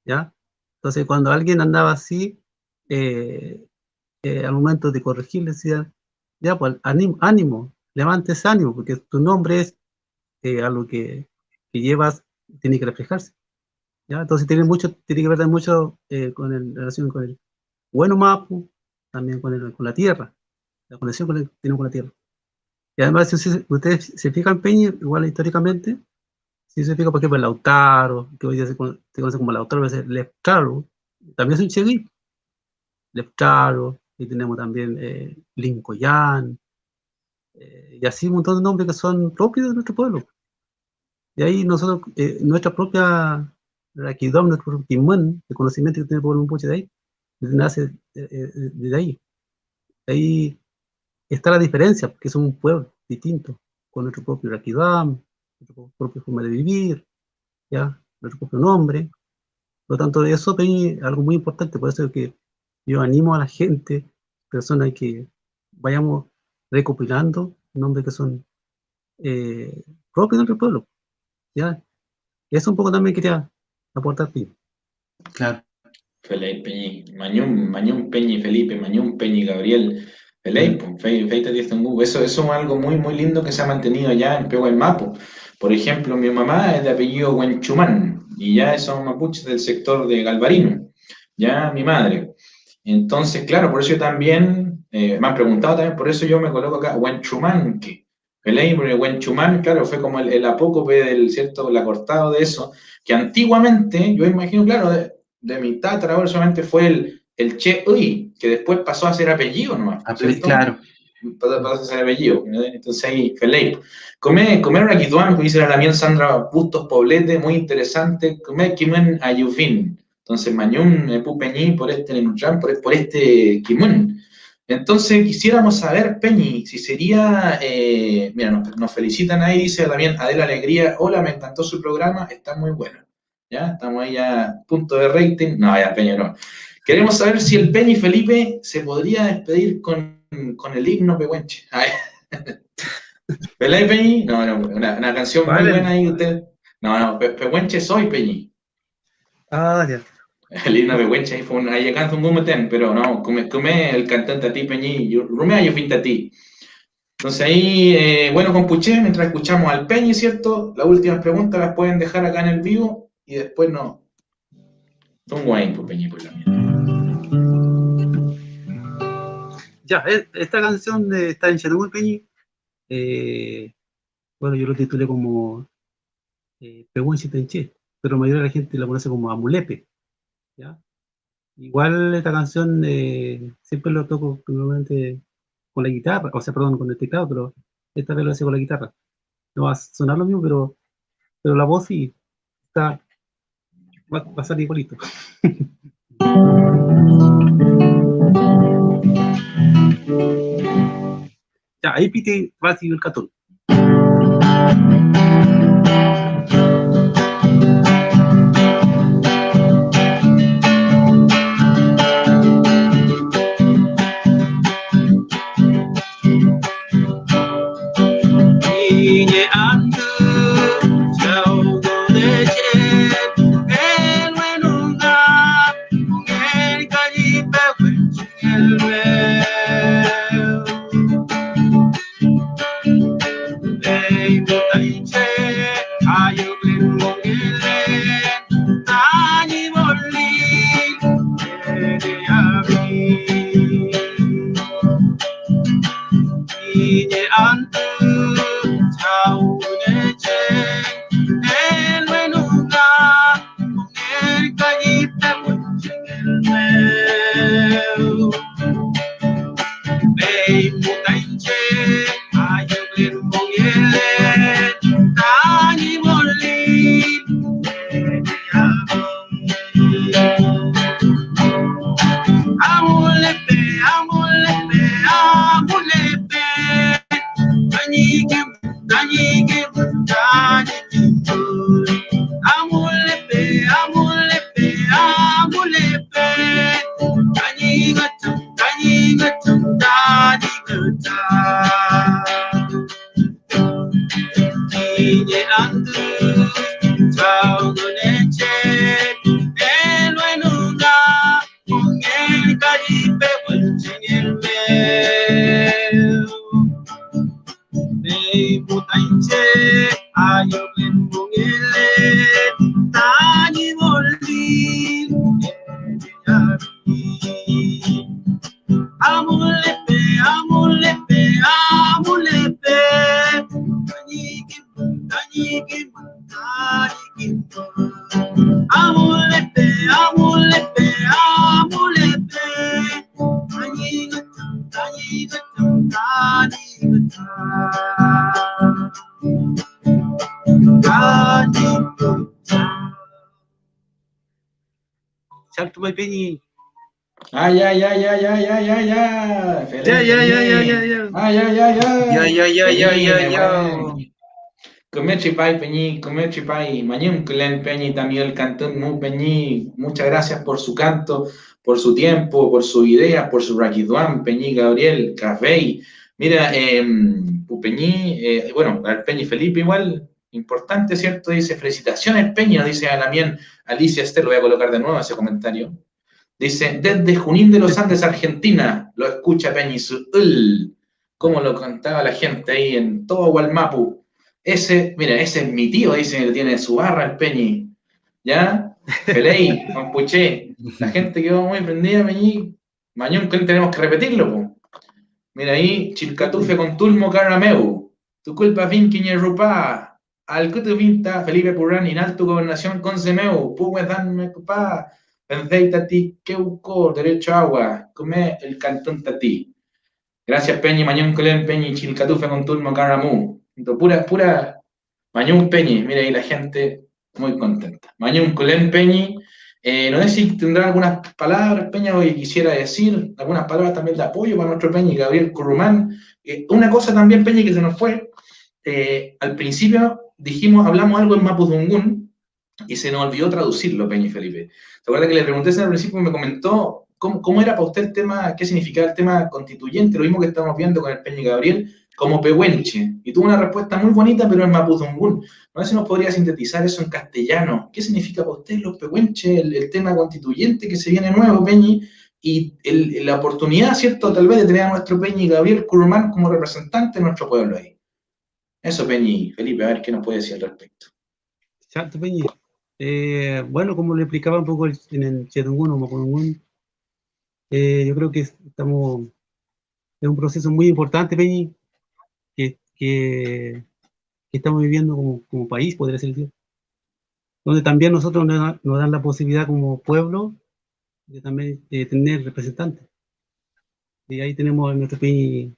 C: ¿ya? Entonces, cuando alguien andaba así, al momento de corregir, le decía, ya, pues, ánimo, levante ese ánimo, porque tu nombre es algo que llevas, tiene que reflejarse, ¿ya? Entonces, tiene que ver mucho en relación con el bueno mapu, también con la tierra, la conexión que tiene con la tierra. Y además, si ustedes se fijan, Peña, igual históricamente, si se fija, por ejemplo, el Lautaro, que hoy día se conoce como Lautaro, a veces Leftaro, también es un Chegui, Leftaro, y tenemos también Lincoyán, y así un montón de nombres que son propios de nuestro pueblo. Y ahí nosotros, nuestra propia Raquidom, nuestro Timón, el conocimiento que tiene el pueblo Mapuche de ahí, nace de ahí. Ahí está la diferencia, porque somos un pueblo distinto, con nuestro propio Raquidom, nuestra propia forma de vivir, ¿ya? Nuestro propio nombre. Por lo tanto, eso es algo muy importante, por eso es que yo animo a la gente, personas, que vayamos recopilando nombres que son propios de nuestro pueblo, ¿ya? Y eso un poco también quería aportar, Pío.
B: Claro.
A: Felipe Peñi, Mañún Peñi Felipe, Mañún Peñi Gabriel, Felipe, Feita eso es algo muy, muy lindo que se ha mantenido ya en Pehua en Mapo. Por ejemplo, mi mamá es de apellido Huenchumán, y ya son mapuches del sector de Galvarino, ya mi madre. Entonces, claro, por eso yo también, me han preguntado también, por eso yo me coloco acá, Huenchumán, que porque Huenchumán, claro, fue como el apócope del, ¿cierto?, el acortado de eso, que antiguamente, yo imagino, claro, de mi tatarabuelo solamente fue el Che Uy, que después pasó a ser apellido nomás, ¿cierto?
B: Claro.
A: Pasó a ser apellido, ¿no? Entonces ahí, Felipe. Comer una quituán, como dice la Lamión Sandra Bustos Poblete, muy interesante. Comer kimun ayufin. Entonces, mañún pupeñí por este nenutrán, por este kimun. Entonces, quisiéramos saber, Peñi, si sería, mira, nos felicitan ahí, dice también Adela Alegría, hola, me encantó su programa, está muy bueno. ¿Ya? Estamos ahí a punto de rating. No, ya, Peña, no. Queremos saber si el Peñi Felipe se podría despedir con el himno pehuenche. ¿Verdad, Peñi? No, una canción muy buena ahí usted. No, pehuenche soy, Peñi.
C: Ah, ya.
A: El himno de Huencha ahí fue un ahí canto un gumeten, pero no, come el cantante a ti, Peñi, rumea yo finta a ti. Entonces ahí, bueno, con Puché, mientras escuchamos al Peñi, ¿cierto? Las últimas preguntas las pueden dejar acá en el vivo y después no. Un guay, pues Peñi, por la mía.
C: Ya, esta canción está en Chernobyl, Peñi. Bueno, yo lo titulé como Pehuen Chitenché, pero la mayoría de la gente la conoce como Amulepe, ¿ya? Igual esta canción siempre lo toco normalmente con la guitarra, o sea, perdón, con el teclado, pero esta vez lo hace con la guitarra. No va a sonar lo mismo, pero la voz sí está, va a salir igualito. Ya, ahí Piti va a seguir el catón. Salto my Peñi.
A: Ya.
C: Ya.
A: Comer chipay, Peñi, comer chipay. Mañum Clen Peñi también el cantón Mu Peñi. Muchas gracias por su canto, por su tiempo, por su idea, por su raquiduán, Peñi, Gabriel, Café. Mira, Peñi, bueno, al Peñi Felipe igual, importante, ¿cierto? Dice, felicitaciones, Peñi, nos dice a la mía Alicia Esther, lo voy a colocar de nuevo ese comentario. Dice, desde Junín de los Andes, Argentina, lo escucha Peñi Suul, como lo cantaba la gente ahí en todo Gualmapu. Mira, ese es mi tío, dice que tiene su barra el Peñi. ¿Ya? Feley, Mampuché. La gente quedó muy prendida, Peñi. Mañón, que tenemos que repetirlo, po. Mira ahí, Chilcatufe con Tulmo Carameu. Tu culpa fin Quiñerrupá. Al Cutu Vinta, Felipe Purán, Inaltu Gobernación con Semeu. Puguedan Mecupá. Pensei Tati, Queuco, Derecho a Agua. Come el cantón Tati. Gracias, Peñi, Mañón Colén, Peñi, Chilcatufe con Tulmo Carameu. Pura Mañún Peñi, mira ahí la gente muy contenta. Mañún Colén Peñi, no sé si tendrá algunas palabras, Peña, o quisiera decir, algunas palabras también de apoyo para nuestro Peñi, Gabriel Currumán. Una cosa también, Peñi, que se nos fue, al principio hablamos algo en Mapudungún y se nos olvidó traducirlo, Peñi Felipe. ¿Te acuerdas que le pregunté al principio y me comentó cómo era para usted el tema, qué significaba el tema constituyente, lo mismo que estamos viendo con el Peñi Gabriel? como pehuenche? Y tuvo una respuesta muy bonita, pero en mapudungún. No sé si nos podría sintetizar eso en castellano. ¿Qué significa para ustedes los pehuenches, el tema constituyente que se viene nuevo, Peñi? Y la oportunidad, ¿cierto?, tal vez de tener a nuestro Peñi Gabriel Curumán como representante de nuestro pueblo ahí. Eso, Peñi, Felipe, a ver qué nos puede decir al respecto.
C: Exacto, Peñi. Bueno, como le explicaba un poco en el Chetungún o Mapudungún, yo creo que estamos en un proceso muy importante, Peñi, que estamos viviendo como país, podría ser, donde también nosotros nos dan la posibilidad como pueblo de también tener representantes. Y ahí tenemos a nuestro Peñi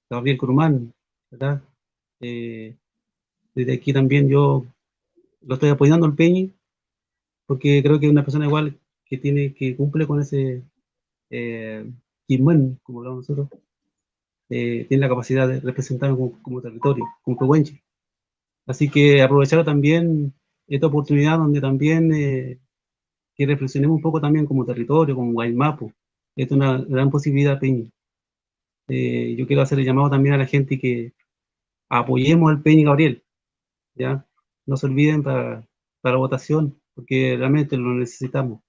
C: Gabriel Curumán, ¿verdad? Eh, Desde aquí también yo lo estoy apoyando al Peñi, porque creo que es una persona igual que cumple con ese Quilmuén, como hablamos nosotros, tiene la capacidad de representarnos como territorio, como pehuenche. Así que aprovechar también esta oportunidad donde también que reflexionemos un poco también como territorio, como Guaymapu. Es una gran posibilidad, Peñi. Yo quiero hacer el llamado también a la gente que apoyemos al Peñi Gabriel, ¿ya? No se olviden para la votación, porque realmente lo necesitamos.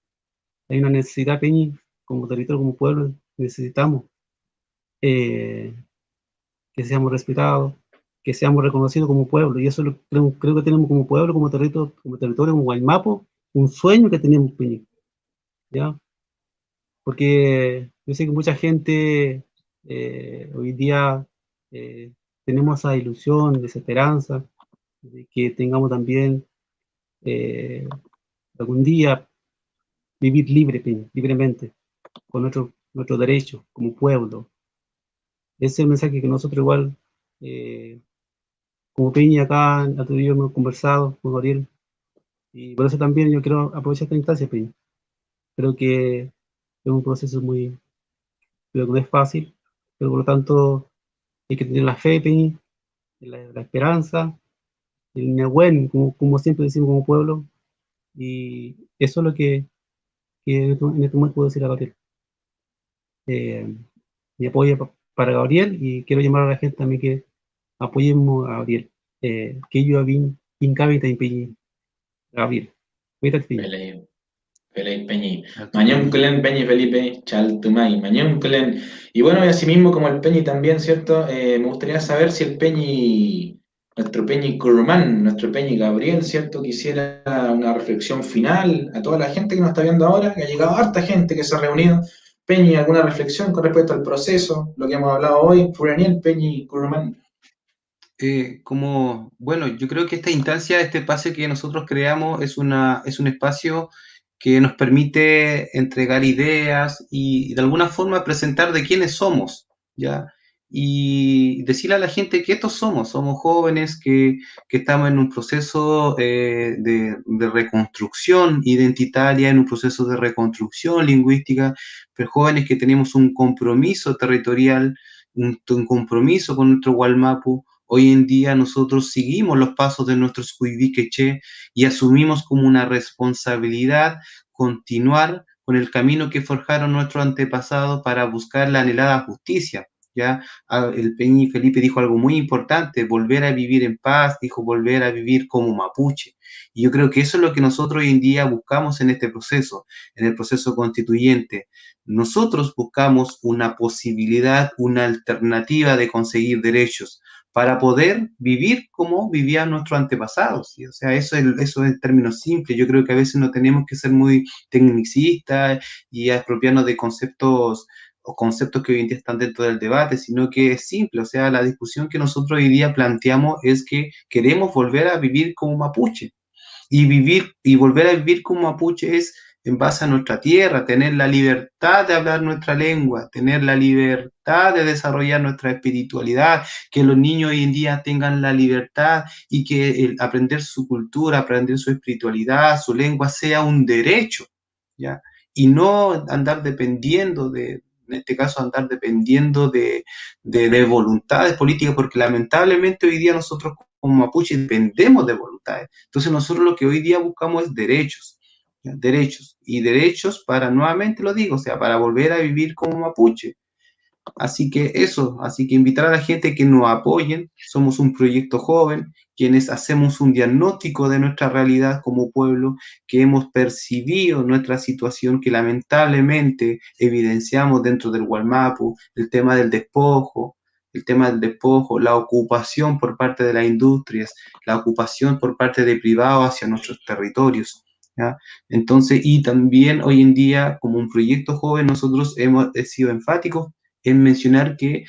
C: Hay una necesidad, Peñi, como territorio, como pueblo, necesitamos eh, que seamos respetados, que seamos reconocidos como pueblo, y eso creo que tenemos como pueblo, como territorio, como Guaymapo, un sueño que tenemos, Peñi, ¿ya? Porque yo sé que mucha gente hoy día eh, tenemos esa ilusión, esa esperanza, de que tengamos también eh, algún día vivir libremente, con nuestro derecho como pueblo. Ese es el mensaje que nosotros igual, como Peña acá, otro día hemos conversado con Gabriel, y por eso también yo quiero aprovechar esta instancia, Peña. Creo que es un proceso creo que no es fácil, pero por lo tanto hay que tener la fe, Peña, la esperanza, el Nehuen, como siempre decimos como pueblo, y eso es lo que en este momento puedo decir a Gabriel. Mi apoyo para Gabriel, y quiero llamar a la gente también que apoyemos a Gabriel. Que yo vin Pincavita y Gabriel. Cuídate, Piña.
A: Felipe, Felipe Peñi. Mañón Peñi Felipe, Chaltumay, Mañón Y bueno, y asimismo como el Peñi también, ¿cierto? Me gustaría saber si el Peñi, nuestro Peñi Curmán, nuestro Peñi Gabriel, ¿cierto? Quisiera una reflexión final a toda la gente que nos está viendo ahora, que ha llegado harta gente que se ha reunido. Peñi, ¿alguna reflexión con respecto al proceso? Lo que hemos hablado hoy, Furaniel, Peñi Curmán.
B: Bueno, yo creo que esta instancia, este espacio que nosotros creamos es un espacio que nos permite entregar ideas y de alguna forma presentar de quiénes somos, ¿ya? Y decirle a la gente que estos somos jóvenes que estamos en un proceso de reconstrucción identitaria, en un proceso de reconstrucción lingüística, pero jóvenes que tenemos un compromiso territorial, un compromiso con nuestro Gualmapu. Hoy en día nosotros seguimos los pasos de nuestros Cuiviqueche y asumimos como una responsabilidad continuar con el camino que forjaron nuestros antepasados para buscar la anhelada justicia. ¿Ya? El Peñi Felipe dijo algo muy importante, volver a vivir en paz, dijo volver a vivir como mapuche. Y yo creo que eso es lo que nosotros hoy en día buscamos en este proceso, en el proceso constituyente. Nosotros buscamos una posibilidad, una alternativa de conseguir derechos para poder vivir como vivían nuestros antepasados, ¿sí? O sea, eso es en términos simples. Yo creo que a veces no tenemos que ser muy tecnicistas y apropiarnos de conceptos que hoy en día están dentro del debate, sino que es simple. O sea, la discusión que nosotros hoy día planteamos es que queremos volver a vivir como mapuche. Y volver a vivir como mapuche es en base a nuestra tierra, tener la libertad de hablar nuestra lengua, tener la libertad de desarrollar nuestra espiritualidad, que los niños hoy en día tengan la libertad y que aprender su cultura, aprender su espiritualidad, su lengua sea un derecho, ¿ya? Y no andar dependiendo en este caso, andar dependiendo de voluntades políticas, porque lamentablemente hoy día nosotros como mapuche dependemos de voluntades. Entonces nosotros lo que hoy día buscamos es derechos, ¿ya? Derechos para, nuevamente lo digo, o sea, para volver a vivir como mapuche. Así que eso, así que invitar a la gente que nos apoyen. Somos un proyecto joven, quienes hacemos un diagnóstico de nuestra realidad como pueblo, que hemos percibido nuestra situación, que lamentablemente evidenciamos dentro del Wallmapu, el tema del despojo, la ocupación por parte de las industrias, la ocupación por parte de privados hacia nuestros territorios, ¿ya? Entonces, y también hoy en día, como un proyecto joven, nosotros hemos sido enfáticos en mencionar que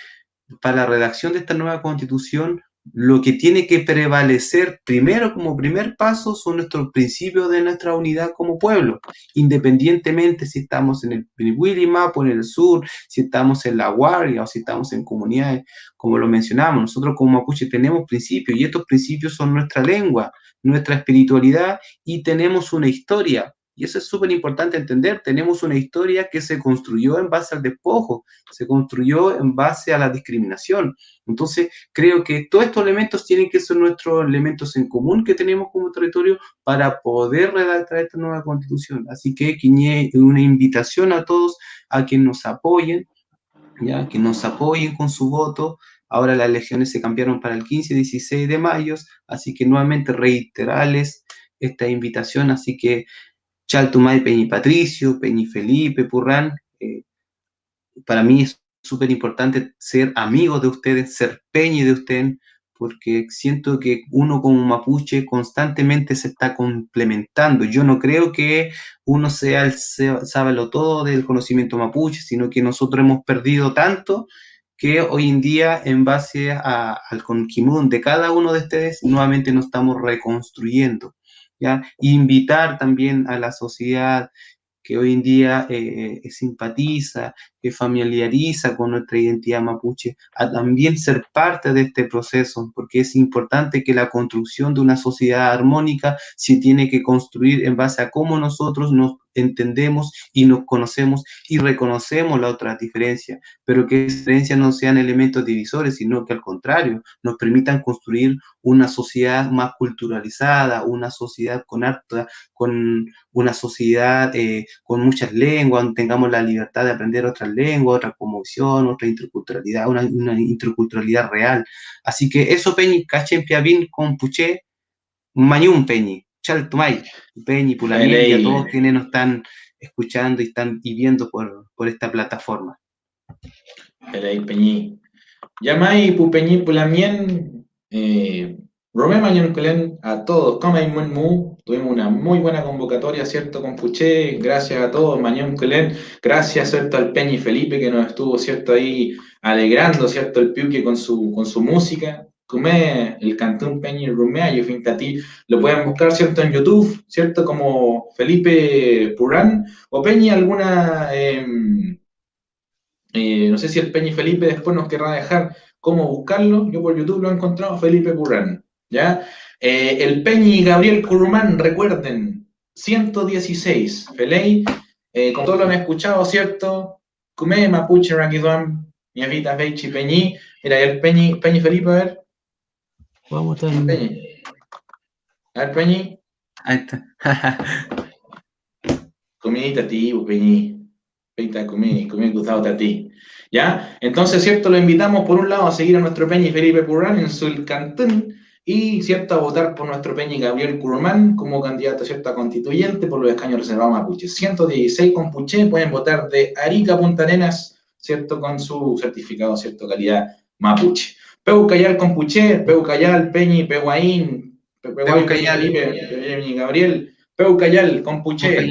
B: para la redacción de esta nueva constitución, lo que tiene que prevalecer primero como primer paso son nuestros principios de nuestra unidad como pueblo, independientemente si estamos en el Willimapo, en el sur, si estamos en La Guardia o si estamos en comunidades, como lo mencionamos. Nosotros como mapuche tenemos principios y estos principios son nuestra lengua, nuestra espiritualidad y tenemos una historia. Y eso es súper importante entender. Tenemos una historia que se construyó en base al despojo, se construyó en base a la discriminación. Entonces, creo que todos estos elementos tienen que ser nuestros elementos en común que tenemos como territorio para poder redactar esta nueva constitución. Así que una invitación a todos a que nos apoyen, ¿ya? Que nos apoyen con su voto. Ahora las elecciones se cambiaron para el 15 y 16 de mayo, así que nuevamente reiterarles esta invitación. Así que Chaltumay, Peñi Patricio, Peñi Felipe, Purrán, para mí es súper importante ser amigo de ustedes, ser peñi de ustedes, porque siento que uno como mapuche constantemente se está complementando. Yo no creo que uno sea el sábelo todo del conocimiento mapuche, sino que nosotros hemos perdido tanto que hoy en día, en base al conquimún de cada uno de ustedes, nuevamente nos estamos reconstruyendo, ¿ya? Invitar también a la sociedad que hoy en día simpatiza, que familiariza con nuestra identidad mapuche, a también ser parte de este proceso, porque es importante que la construcción de una sociedad armónica se tiene que construir en base a cómo nosotros nos entendemos y nos conocemos y reconocemos las otras diferencias, pero que esas diferencias no sean elementos divisores, sino que al contrario, nos permitan construir una sociedad más culturalizada, una sociedad con una sociedad con muchas lenguas, donde tengamos la libertad de aprender otras lenguas, otra conmoción, otra interculturalidad, una interculturalidad real. Así que eso, Peñi, cachen piabín con puché, mañún, Peñi, chaltumay, Peñi, Pulamien y a todos quienes nos están escuchando y viendo por esta plataforma.
A: Peñi. Yamay, Pupeñi, Pulamien, Romé Mañón a todos, Comay Mu, tuvimos una muy buena convocatoria, ¿cierto? Con Puché, gracias a todos, Mañón Culén, gracias, ¿cierto? Al Peñi Felipe que nos estuvo, ¿cierto? Ahí alegrando, ¿cierto? El Piuque con su música. Cumé, el cantón Peñi Rumea, yo fin a ti, lo pueden buscar, ¿cierto? En YouTube, ¿cierto? Como Felipe Purán, o Peñi alguna, no sé si el Peñi Felipe después nos querrá dejar cómo buscarlo. Yo por YouTube lo he encontrado, Felipe Purán, ¿ya? El Peñi Gabriel Curumán, recuerden, 116, Feley, con todo lo han escuchado, ¿cierto? Cumé, Mapuche, Raquidón, Miavita, Feichi, Peñi. Mira, el Peñi Felipe, a ver.
C: Vamos a estar
A: Peñi. A ver, Peñi.
B: Ahí está.
A: Comidita a ti, Peñi. Peita, comí cruzado a ti. ¿Ya? Entonces, ¿cierto? Lo invitamos por un lado a seguir a nuestro Peñi Felipe Purrán en su cantón y, ¿cierto? A votar por nuestro Peñi Gabriel Curumán como candidato, ¿cierto? A constituyente por los escaños reservados a Mapuche. 116 con Puché, pueden votar de Arica a Punta Arenas, ¿cierto? Con su certificado, ¿cierto? Calidad Mapuche. Peucayal con Puché, Peucayal, Peñi, Pehuaín, Peñi Felipe, Peñi Gabriel, Peucayal con Puché.